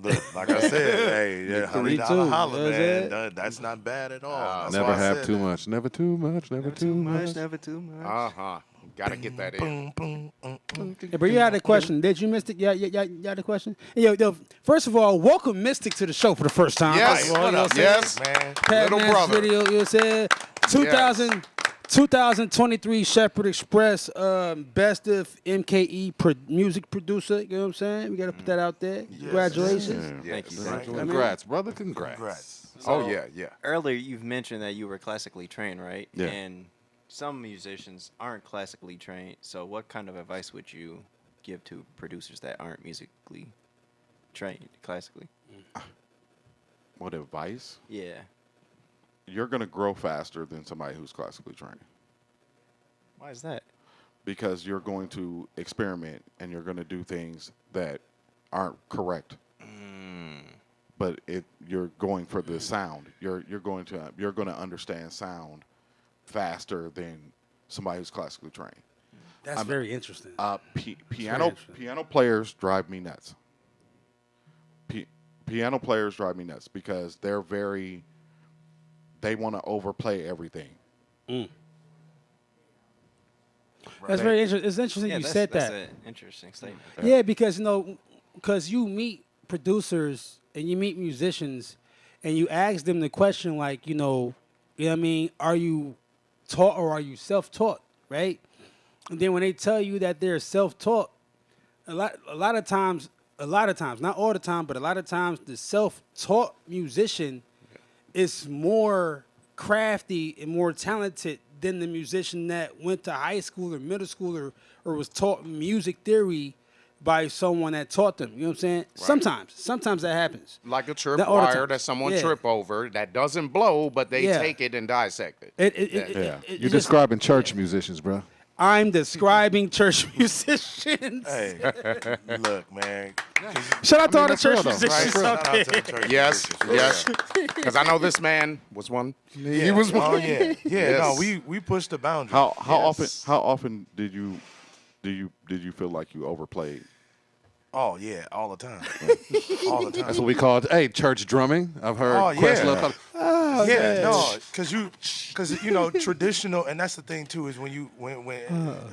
Look, like I said, hey, yeah, Me $100 too. holla, You know what I'm man. saying? That's not bad at all. That's Never why I have said too that. much. Never too much. Never too much. Never too much. Uh-huh. Gotta get that in. Hey, bro, you had a question. Did you, Mystic? Yeah, you had a question? Yo, first of all, welcome Mystic to the show for the first time. Yes. First of all, What you know up, what I'm Yes. saying? man? Pat Little Nash brother. video, you know what I'm saying? 2023 Shepherd Express Best of MKE music producer. You know what I'm saying? We got to put that out there. Congratulations. Thank you. Thank you. Congrats, brother. Congrats. Congrats. Oh yeah, yeah. Earlier, you've mentioned that you were classically trained, right? Yeah. And some musicians aren't classically trained. So, what kind of advice would you give to producers that aren't musically trained classically? What advice? Yeah. You're gonna grow faster than somebody who's classically trained Why is that? because you're going to experiment and you're going to do things that aren't correct. But you're going for the sound. You're going to understand sound faster than somebody who's classically trained. That's very interesting. Piano interesting. piano players drive me nuts. Piano players drive me nuts because they want to overplay everything. That's very interesting. It's interesting Yeah, you that's, said that's that. an interesting statement. Yeah, because because you meet producers and you meet musicians, and you ask them the question like, you know what I mean? Are you taught or are you self-taught, right? And then when they tell you that they're self-taught, a lot of times, not all the time, but a lot of times, the self-taught musician is more crafty and more talented than the musician that went to high school or middle school or was taught music theory by someone that taught them. You know what I'm saying? Sometimes that happens. Like a trip Not all the wire time. that someone Yeah. trip over that doesn't blow, but they Yeah. take it and dissect it. Yeah. It You're just- describing church musicians, bro. I'm describing church musicians. Hey, look, man. Shout out to all the that's real, church though. musicians Shout out out there. to the church Yes, musicians, yes. for real. Because I know this man was one. Yeah. He was one. Oh yeah, yeah. Yes. No, we pushed the boundary. How Yes. often did you feel like you overplayed? Oh yeah, all the time. All the time. That's what we call it. Hey, church drumming. I've heard Oh, Questlove yeah. call it- Yeah, no, because you know traditional, and that's the thing too is when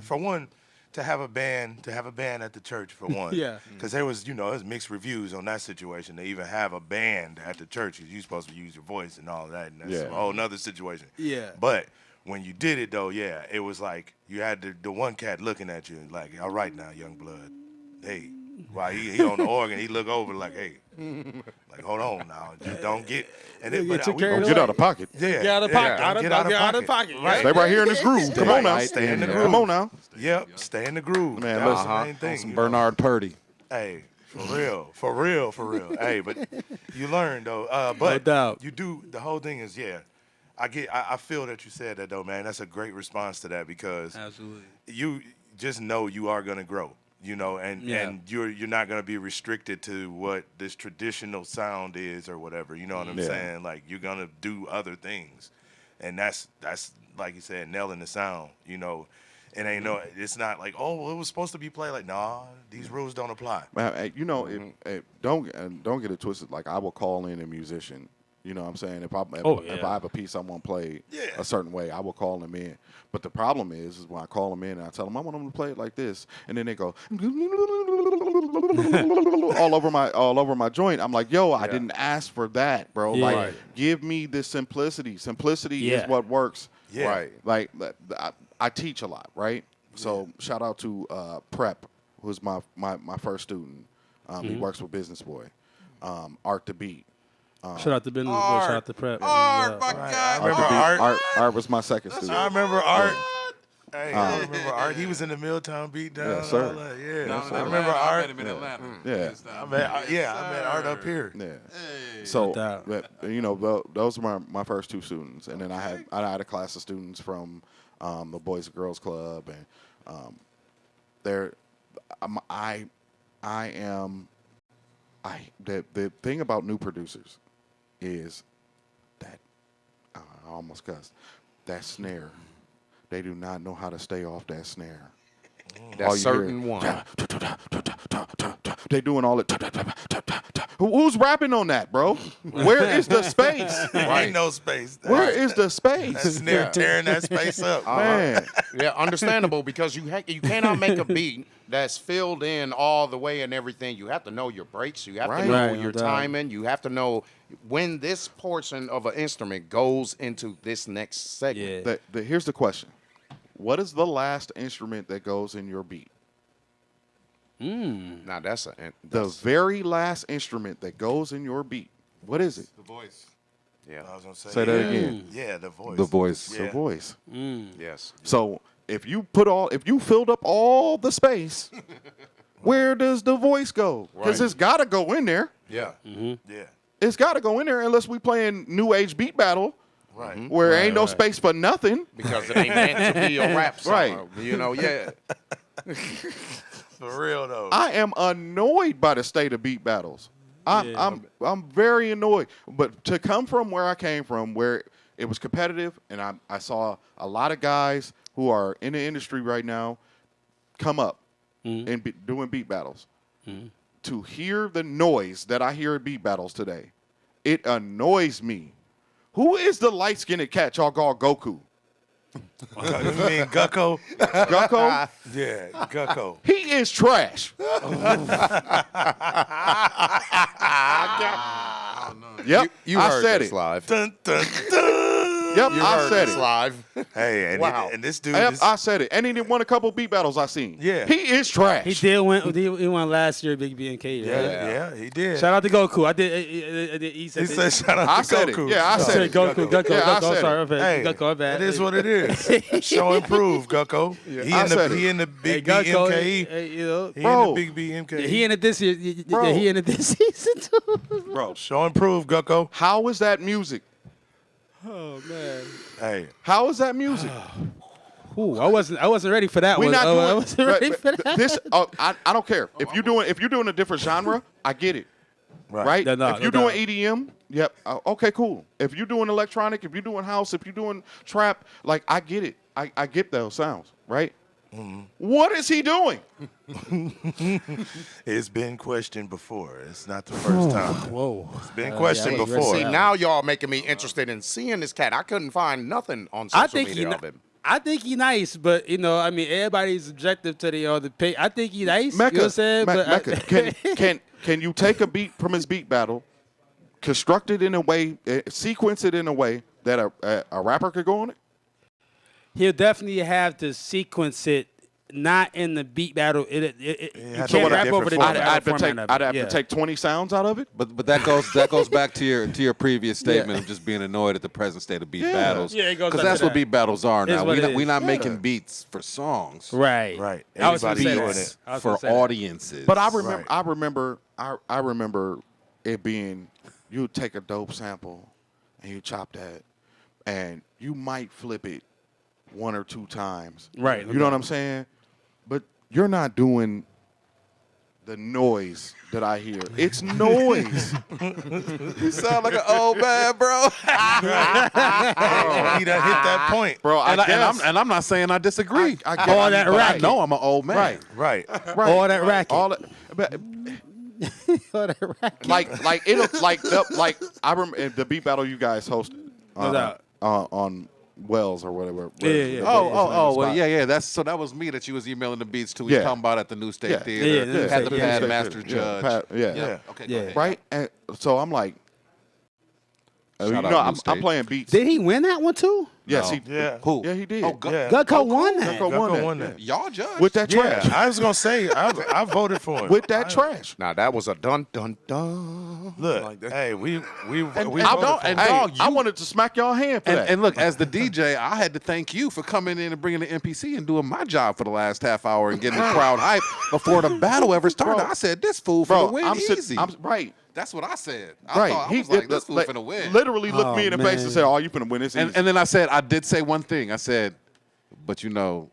for one to have a band at the church for one, Yeah. because there was mixed reviews on that situation. To even have a band at the church, 'cause you're supposed to use your voice and all that, and that's Yeah. a whole nother situation. Yeah. But when you did it though, yeah, it was like you had the one cat looking at you like, all right now, young blood, hey. while he on the organ, he look over like, hey, like hold on now, just don't get. And then, Get but your we- carried Don't away. get out of pocket. yeah, Get out of yeah, pocket. don't get out of pocket. Right. Stay right here in this groove. Come on now. Stay in the Come groove. on now. Yep, stay in the groove. Man, That's listen, the main thing. Some you know. Bernard Purdy. Hey, for real, for real, for real. Hey, but you learn though. But doubt. you do. The whole thing is, yeah. I feel that you said that though, man. That's a great response to that because Absolutely. you just know you are gonna grow. You know, and you're not gonna be restricted to what this traditional sound is or whatever. You know what I'm Yeah. saying? Like you're gonna do other things, and that's like you said, nailing the sound. You know, it ain't no. It's not like it was supposed to be played like nah. These rules don't apply. You know, don't get it twisted. Like I will call in a musician. You know what I'm saying? If I have a piece I want played a certain way, I will call them in. But the problem is when I call them in and I tell them I want them to play it like this, and then they go all over my joint. I'm like, yo, I didn't ask for that, bro. Yeah. Like, Right. give me the simplicity. Simplicity Yeah. is what works. Yeah. Right. Like I teach a lot, right? So shout out to Prep, who's my first student. He works with Business Boy. Art to Beat. Shout out to Business Boy. Shout out to Prep. Art, my I God. remember Art. Art was my second student. I remember Art. Hey, I remember Art. He was in the Milltown Beatdown. Yes, sir. All that. Yeah, Down in I remember Atlanta. I Art. met him in Atlanta. Yeah. I met Art up here. Yeah. So, doubt. you know, those are my first two students, and then I had a class of students from the Boys and Girls Club, and the thing about new producers is that I almost cussed that snare. They do not know how to stay off that snare. That All you hear certain is, one. They doing all it. Who's rapping on that, bro? Where is the space? Ain't no space. Where is the That space? snare tearing that space up? Man, Yeah, understandable because you cannot make a beat that's filled in all the way and everything. You have to know your breaks. You have Right. to know Right, no your doubt. timing. You have to know when this portion of an instrument goes into this next segment. Yeah. here's the question. What is the last instrument that goes in your beat? Now that's The very last instrument that goes in your beat. What is it? The voice. yeah. I was gonna say, Say that again. Yeah, the voice. The voice. Yeah. The voice. Yes. So if you filled up all the space, where does the voice go? Because Right. it's got to go in there. Yeah. Yeah. It's got to go in there unless we playing new age beat battle Right. where ain't no space for nothing. Because it ain't meant to be a rap song. Right. You know, yeah. For real though. I am annoyed by the state of beat battles. I'm very annoyed. But to come from where I came from, where it was competitive, and I saw a lot of guys who are in the industry right now come up and doing beat battles. To hear the noise that I hear at beat battles today, it annoys me. Who is the light-skinned cat y'all call Goku? You mean Gucko? Gukko? Yeah, Gucko. He is trash. Yep, You I heard said this it. live. Dun, dun, dun. Yep, You I heard said this it. live. Hey, and, Wow. and this dude Yep, is I said it. And he won a couple beat battles I seen. Yeah. He is trash. He did win. He won last year, Big BNK. yeah, Right? yeah, he did. Shout out to Goku. I did. He He said shout out I to said it. Goku. Yeah, I I said said it. Goku. Goku. Yeah, I Goku. I'm said sorry. it. I'm bad. Hey, Goku. I'm bad. it is what it is. Show and prove, Gucko. I said He it. in the Hey, big Goku. BMKE. Hey, you know. He Bro. in the big BMKE. He in it this year. Bro. He in it this season too. Bro, Show and prove, Gucko. how is that music? Oh man. Hey, How is that music? Ooh, I wasn't ready for that We one. not Oh, doing I wasn't ready for that. this. I don't care if you're doing a different genre. I get it, right? No, no, if you're no doing EDM, yep, okay, cool. If you're doing electronic, if you're doing house, if you're doing trap, like I get it. I get those sounds, right? What is he doing? it's been questioned before. It's not the first time. Whoa. It's been questioned yeah, before. See, now y'all making me interested in seeing this cat. I couldn't find nothing on social I think media of him. I think he nice, but I mean, everybody's subjective to the pay. I think he nice. You know what I'm saying? Mecca, can you take a beat from his beat battle, construct it in a way, sequence it in a way that a rapper could go on it? He'll definitely have to sequence it not in the beat battle. You has can't to be a rap over different the beat format. battle format of it. I'd have Yeah. to take 20 sounds out of it. But that goes back to your previous statement of just being annoyed at the present state of beat battles. Yeah, it goes Because back that's to what that. beat battles are It's now. what it We're is. not Yeah. making beats for songs. Right. Right. I was gonna Everybody say doing that. it. I was For gonna say that. audiences. But I remember, Right. I remember it being, you take a dope sample and you chop that, and you might flip it 1 or 2 times. Right, You know what I'm saying? But you're not doing the noise that I hear. It's noise. You sound like an old man, bro. He done hit that point. Bro, and I'm not saying I disagree. I get All it, that but I racket. know I'm an old man. Right. Right. Right. All that racket. All that, but, All that racket. like it'll like I remember the beat battle you guys hosted No doubt. on Wells or whatever. Yeah. Well, yeah. That was me that you was emailing the beats to. We was Yeah. talking about at the New State Yeah. Theater. Yeah, Had the yeah. Pad Master Judge. Yeah. Okay. Yeah. Go ahead. Right. And so I'm like, Shout you out know, New I'm State. playing beats. Did he win that one too? Yes, No. he. Yeah. Who? Yeah, he did. Oh, Gu- Yeah. Gutco won that. Gutco won that. that. Y'all judge. With that Yeah, trash. I was gonna say I voted for him. With that trash. Now that was a dun dun dun. Look, Like that. hey, we And voted I, for don't, him. hey, dog, I you- wanted to smack y'all hand for that. And look, as the DJ, I had to thank you for coming in and bringing the MPC and doing my job for the last half hour and getting the crowd hype before the battle ever started. Bro. I said, this fool for the Bro, win I'm easy. sitting. Right. That's what I said. I Right. thought, I was like, this fool finna win. Literally looked me in the face and man. said, "Oh, you finna win this." And then I said, I did say one thing. I said, but you know,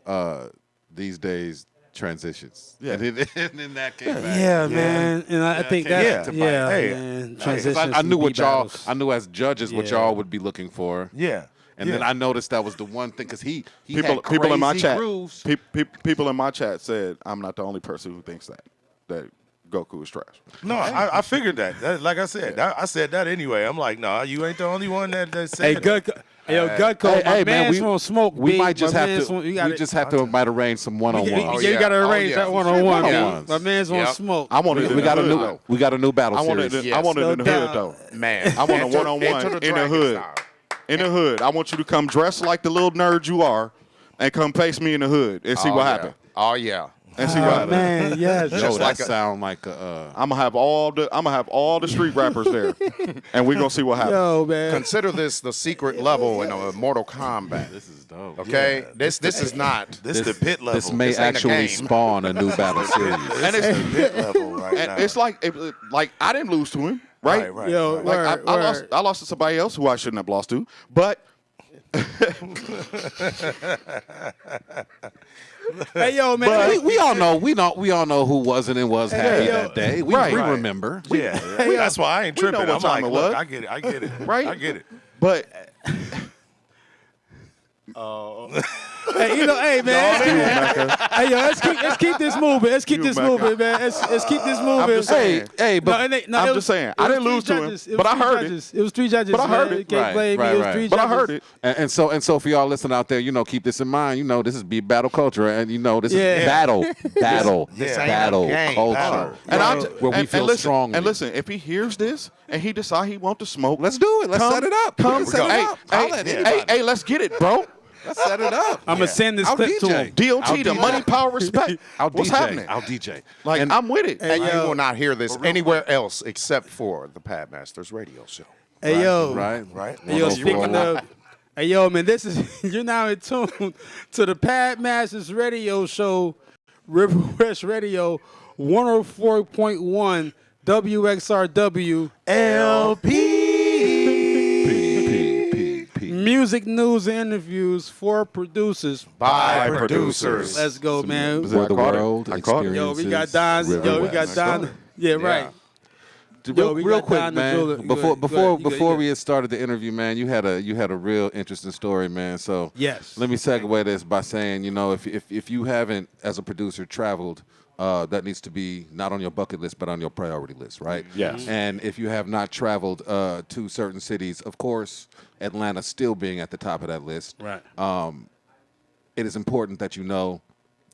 these days, transitions. Yeah. And then that came back. Yeah, man. And I think came that, back to yeah, bite. Hey, man. 'Cause Transitions I knew from what beat y'all, battles. I knew as judges what Yeah. y'all would be looking for. Yeah. And then I noticed that was the one thing because he people had crazy in my chat, grooves. people in my chat said I'm not the only person who thinks that Goku is trash. No, I figured that. Like I said, I said that anyway. I'm like, no, you ain't the only one that Hey, said that. Gutco. Hey, yo, Gutco, my man's gonna smoke. We big. might just My have man's to. gonna- you We gotta- just have to might arrange some one-on-ones. Yeah, you gotta arrange that one-on-one. Yeah. B. My man's gonna Yep. smoke. I wanted We got a new. though. We got a new battle I wanted series. it. I wanted it in the No hood doubt. though. Man, I want a Enter- one-on-one enter in the dragon hood. style. In the hood, I want you to come dressed like the little nerd you are, and come face me in the hood and see Oh, what yeah. happens. Oh yeah. And see what Oh, happens. man, yes. Yo, Just that like a- sound like a. I'm gonna have all the street rappers there, and we gonna see what happens. Yo, man. Consider this the secret level in a Mortal Kombat. This is dope. Okay, this is not. This the pit level. This may This ain't a actually game. spawn a new battle series. And This it's is the pit level right now. and it's like I didn't lose to him, right? Right. Yo, Like word, I lost to somebody else who I shouldn't have lost to, but Hey, yo, man. we all know who wasn't and was happy yo. that day. We Right. remember. Yeah, that's why I ain't we know tripping. what I'm time like, it look, was. I get it. I get it. Right? I get it. but Hey, hey, man. Hey, yo, let's keep this moving. Let's keep You this Mecca. moving, man. Let's keep this moving. I'm just saying. Hey, but I'm just saying, I didn't lose to him, but I heard it. It was 3 judges. But I heard man. it. Can't Right, blame me. right, It was right. 3 but I judges. heard it. And so for y'all listening out there, keep this in mind. This is beat battle culture, and this Yeah. is battle This ain't battle a game. culture. Battle. And I where we feel listen, strongly. And listen, if he hears this and he decide he want to smoke, Let's do it. Let's set it up. Come, Let's set it hey, up. hey, Holla at hey, anybody. hey, let's get it, bro. Let's set it up. I'm going to send this I'll clip to DJ. him. DOT, the DJ. money, power, respect. I'll What's DJ. happening? I'll DJ. Like, And- I'm with it. Hey, You yo. will not hear this anywhere else except for the Pad Masters radio show. Hey, yo. Right. Hey, yo, 104. speaking of, hey, yo, man, you're now in tune to the Pad Masters radio show, River West Radio, 104.1 WXRW P. music news and interviews for producers. By producers. Let's go, man. Was it- Where I the caught it. world I caught it. Yo, we got experiences Don. River Yo, we West. got Don. Yeah, right. Real, Yo, we real got quick, Don the man. Jeweler. Before Go ahead, you before go. we had started the interview, man, you had a real interesting story, man. So Yes. let me segue this by saying, if you haven't, as a producer, traveled, that needs to be not on your bucket list, but on your priority list, right? Yes. And if you have not traveled to certain cities, of course, Atlanta still being at the top of that list. Right. It is important that you know,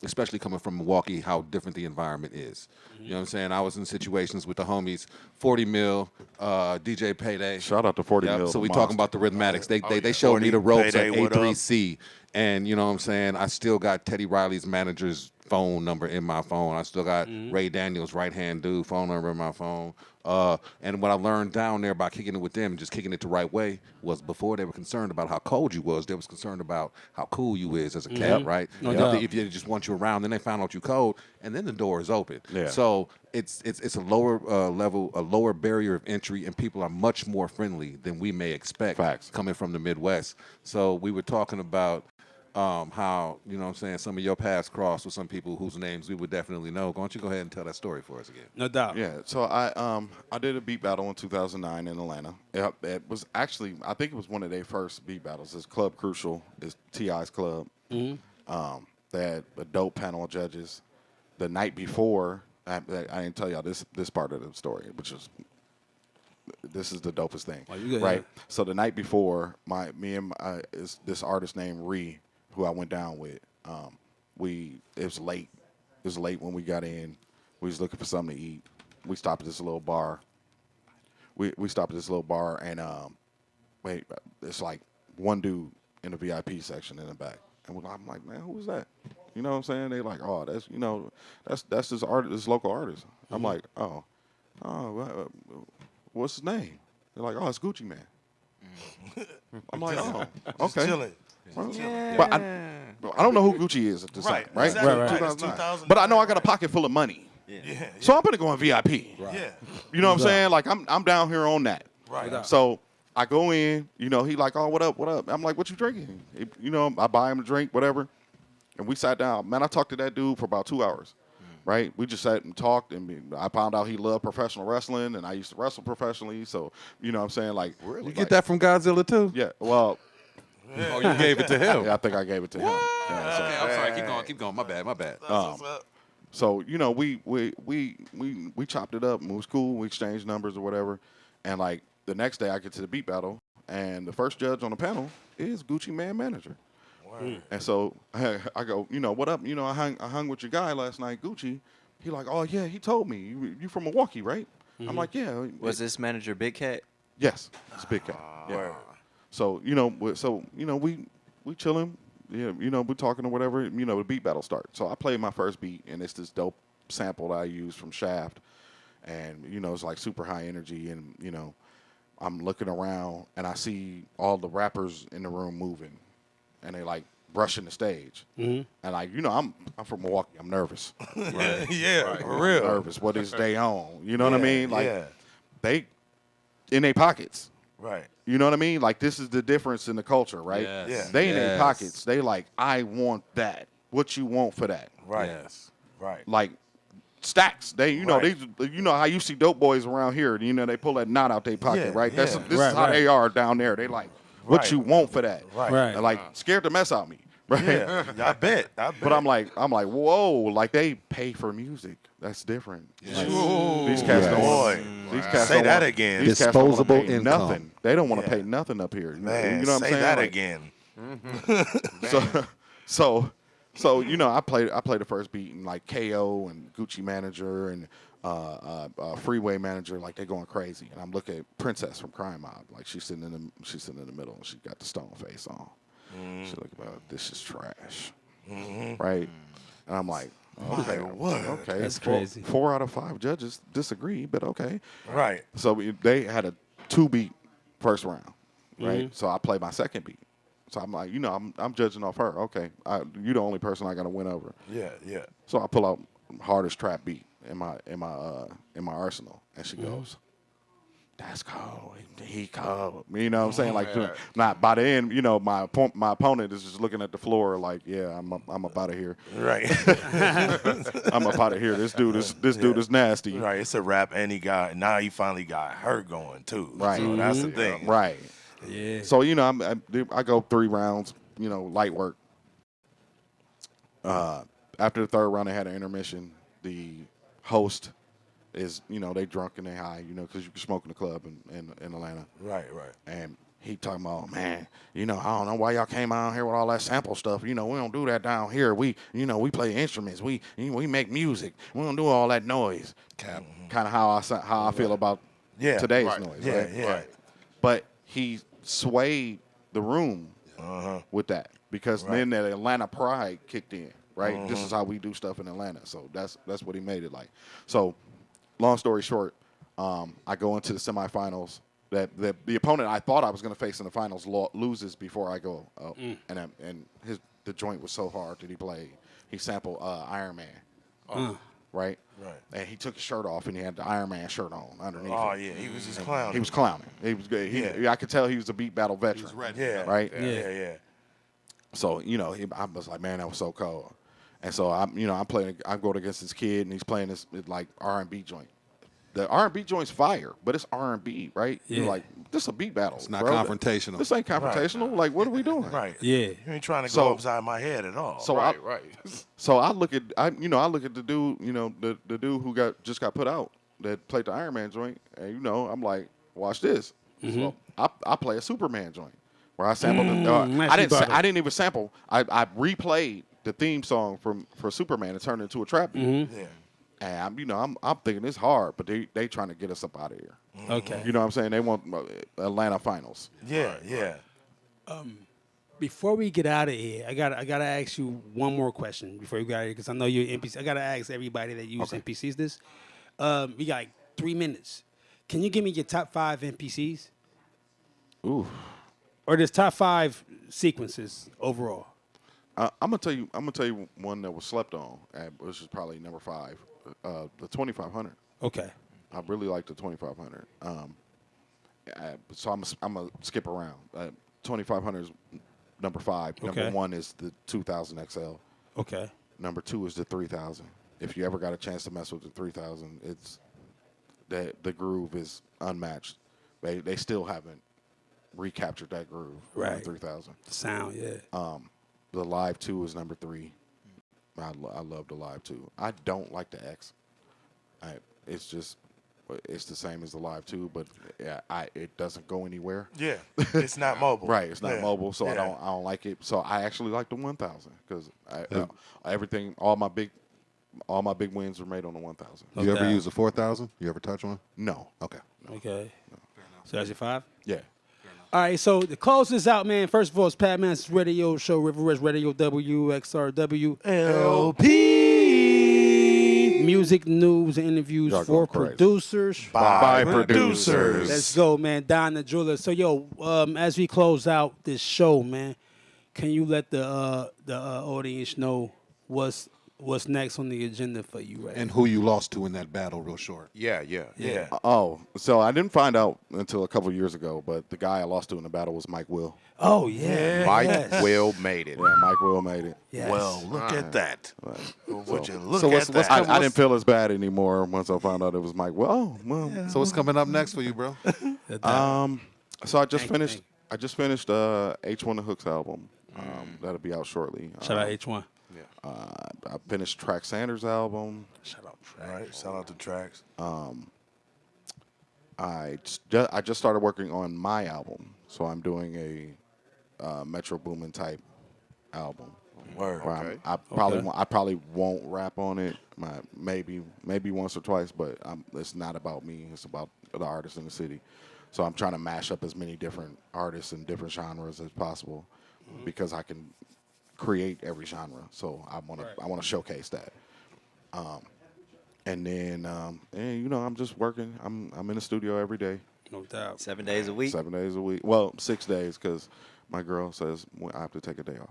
especially coming from Milwaukee, how different the environment is. You know what I'm saying? I was in situations with the homies, 40 Mil, DJ Payday. Shout out to 40 Yep, Mil. so we the talking monster. about the rhythmics. They showed me the 40 ropes Payday, at what up? A3C And you know what I'm saying? I still got Teddy Riley's manager's phone number in my phone. I still got Ray Daniels' right-hand dude phone number in my phone. And what I learned down there by kicking it with them, just kicking it the right way, was before they were concerned about how cold you was, they was concerned about how cool you is as a cat, right? No And doubt. if they just want you around, then they found out you cold, and then the door is open. Yeah. So it's a lower level, a lower barrier of entry, and people are much more friendly than we may expect Facts. coming from the Midwest. So we were talking about how, you know what I'm saying, some of your paths crossed with some people whose names we would definitely know. Why don't you go ahead and tell that story for us again? No doubt. Yeah, so I did a beat battle in 2009 in Atlanta. It was actually, I think it was one of their first beat battles. It's Club Crucial. It's T.I.'s club. They had a dope panel of judges. The night before, I didn't tell y'all this part of the story, which is, this is the dopest thing, Oh, you good, right? yeah. So the night before, is this artist named Ree, who I went down with. It was late. It was late when we got in. We was looking for something to eat. We stopped at this little bar. We stopped at this little bar, and it's like one dude in the VIP section in the back, and I'm like, man, who was that? You know what I'm saying? They like, oh, that's this this local artist. I'm like, what's his name? They're like, oh, it's Gucci Man. I'm like, oh, okay. Chilling. But I don't know who Gucci is at this time, right? Exactly. Right. 2009. But I know I got a pocket full of money, Yeah. so I'm gonna go in VIP. Yeah. You know what I'm saying? Like I'm down here on that. Right. So I go in. You know, he like, oh, what up, what up? I'm like, what you drinking? You know, I buy him a drink, whatever. And we sat down. Man, I talked to that dude for about 2 hours. Right? We just sat and talked, and I found out he loved professional wrestling, and I used to wrestle professionally. So, you know what I'm saying? Like, You get that from Godzilla too? yeah, well, Oh, you gave it to him. yeah, I think I gave it to him. Yeah, so- Okay, I'm sorry. Keep going. My bad. So you know, we chopped it up and it was cool. We exchanged numbers or whatever, and like the next day I get to the beat battle, and the first judge on the panel is Gucci Man manager. And so I go, you know, what up? You know, I hung with your guy last night, Gucci. He like, oh yeah, he told me you from Milwaukee, right? I'm like, yeah. Was this manager Big Cat? Yes, it's Big Cat. Yeah. So you know, we chilling. Yeah, you know, we're talking or whatever. You know, the beat battle starts. So I played my first beat, and it's this dope sample that I used from Shaft, and you know, it's like super high energy, and you know, I'm looking around and I see all the rappers in the room moving, and they like brushing the stage, and like, you know, I'm from Milwaukee. I'm nervous. Yeah. For I'm real. nervous. What is they on? You know what I mean? Like yeah. they in their pockets. Right. You know what I mean? Like, this is the difference in the culture, right? Yes. Yeah. They in their Yes. pockets. They like, I want that. What you want for that? Right. Yes. Right. Like, stacks. They, you know, Right. you know how you see dope boys around here. You know, they pull that knot out their pocket, Yeah, right? This Right, is how right. they are down there. They like, what Right. you want for that? Right. Right. And like, scared the mess out of me, right? Yeah. I bet. But I'm like, whoa! Like, they pay for music. That's different. Like, these cats don't. Boy. These cats Say don't that want- again. These cats don't wanna Disposable pay income. nothing. They don't want to Yeah. pay nothing up here. Man, you know what say I'm saying? that Like, again. So you know, I played the first beat, and like KO and Gucci Manager and Freeway Manager, like, they going crazy. And I'm looking at Princess from Crime Mob, like she's sitting in the middle, and she got the stone face on. She looking about, this is trash, right? And I'm like, okay, what? Okay, That's four- crazy. 4 out of 5 judges disagree, but okay. Right. So they had a 2-beat first round, right? So I played my second beat. So I'm like, you know, I'm judging off her. Okay, you're the only person I got to win over. Yeah. Yeah. So I pull out hardest trap beat in my arsenal, and she goes, "That's cold. He cold." You know what I'm saying? Like, not by the end, you know, my opponent is just looking at the floor like, yeah, I'm up out of here. Right. I'm up out of here. This dude is nasty. Right. It's a rap, and now he finally got her going too. Right. So that's the thing. Right. Yeah. So, you know, I go 3 rounds, you know, light work. After the 3rd round, they had an intermission. The host is, you know, they drunk and they high, you know, because you can smoke in the club in Atlanta. Right. Right. And he talking about, man, you know, I don't know why y'all came out here with all that sample stuff. You know, we don't do that down here. We play instruments. We make music. We don't do all that noise. Kind of how I feel about today's noise. Yeah. Right? Yeah. But he swayed the room with that. because then that Atlanta pride kicked in, right? This is how we do stuff in Atlanta. So that's what he made it like. So long story short, I go into the semifinals. That the opponent I thought I was going to face in the finals loses before I go, and the joint was so hard that he played. He sampled Iron Man, right? Right. And he took his shirt off and he had the Iron Man shirt on underneath. Oh it. yeah, he was just clowning. He was clowning. He was good. I could tell he was a beat battle veteran. He was ready. Yeah. Right. Yeah. So I was like, man, that was so cold. And so I'm going against this kid and he's playing this like R&B joint. The R&B joint's fire, but it's R&B, right? Yeah. You're like, this is a beat battle. It's not bro. confrontational. This ain't confrontational. Like, what are we doing? Right. Yeah. You ain't trying to So- go upside my head at all. So Right. So I look at the dude, the dude who just got put out that played the Iron Man joint, and I'm like, watch this. So I play a Superman joint where I sampled. I didn't even sample. I replayed the theme song for Superman and turned it into a trap beat. yeah. And I'm thinking it's hard, but they trying to get us up out of here. Okay. You know what I'm saying? They want Atlanta finals. Yeah. Yeah. Before we get out of here, I gotta ask you one more question before you get out of here because I know you're NPC. I gotta ask everybody that uses NPCs this. We got like 3 minutes. Can you give me your top 5 NPCs? Ooh. Or just top 5 sequences overall? I'm gonna tell you one that was slept on, which is probably number 5, the 2500. Okay. I really like the 2500. So I'm gonna skip around. 2500 is number 5. Okay. Number 1 is the 2000 XL. Okay. Number 2 is the 3000. If you ever got a chance to mess with the 3000, it's the groove is unmatched. They still haven't recaptured that groove. Right. The 3000. Sound, yeah. The Live 2 is number 3. I love the Live 2. I don't like the X. It's the same as the Live 2, but it doesn't go anywhere. Yeah. It's not mobile. Right, it's not Yeah. mobile, so I Yeah. don't like it. So I actually like the 1000 because all my big wins were made on the 1000. You ever doubt. use a 4000? You ever touch one? No. Okay. Okay. So that's your 5? Yeah. All right, so to close this out, man, first of all, it's Pat Masters Radio Show, River West Radio, WXRW. LP. Music, news, and interviews Y'all for going crazy. producers. By producers. Let's go, man. Don the Jeweler. So, yo, as we close out this show, man, can you let the audience know what's next on the agenda for you, right? And who you lost to in that battle, real short. Yeah. Yeah. Oh, so I didn't find out until a couple years ago, but the guy I lost to in the battle was Mike Will. Oh, yeah. Mike Yes. Will made it. Yeah, Mike Will made it. Yes. Well, look at that. Would you look So at that? I didn't feel as bad anymore once I found out it was Mike Will. Oh, well. So what's coming up next for you, bro? So I just Thank you, finished. I just finished H1 The Hooks album. That'll be out shortly. Shout out H1. I finished Track Sanders' album. Shout out. All right. Shout out to Tracks. I just started working on my album, so I'm doing a Metro Boomin type album. Word. Where Okay. I probably won't rap on it. Maybe once or twice, but it's not about me. It's about the artists in the city. So I'm trying to mash up as many different artists and different genres as possible, because I can create every genre. So I want to showcase that. And then I'm just working. I'm in the studio every day, No doubt. 7 days a week. 7 days a week. Well, 6 days because my girl says I have to take a day off.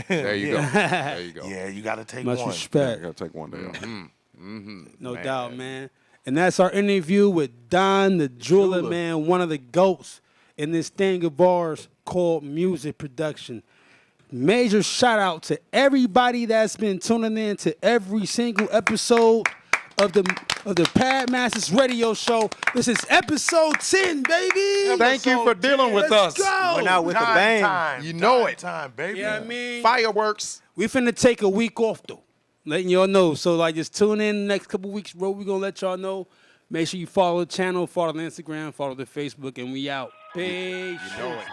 There you go. There you go. Yeah, you got to take Much one. I respect. gotta take one day off. No doubt, man. And that's our interview with Don the Jeweler, man, one of the GOATs in this thing of ours called music production. Major shout out to everybody that's been tuning in to every single episode of the Pad Masters Radio Show. This is episode 10, baby. Thank you for dealing with Let's us. go. Went out with a Time, bang. time, You know it. Time, baby. Yeah, I mean, Fireworks. we finna take a week off though, letting y'all know. So like, just tune in the next couple weeks, bro. We gonna let y'all know. Make sure you follow the channel, follow the Instagram, follow the Facebook, and we out. Peace. You know it.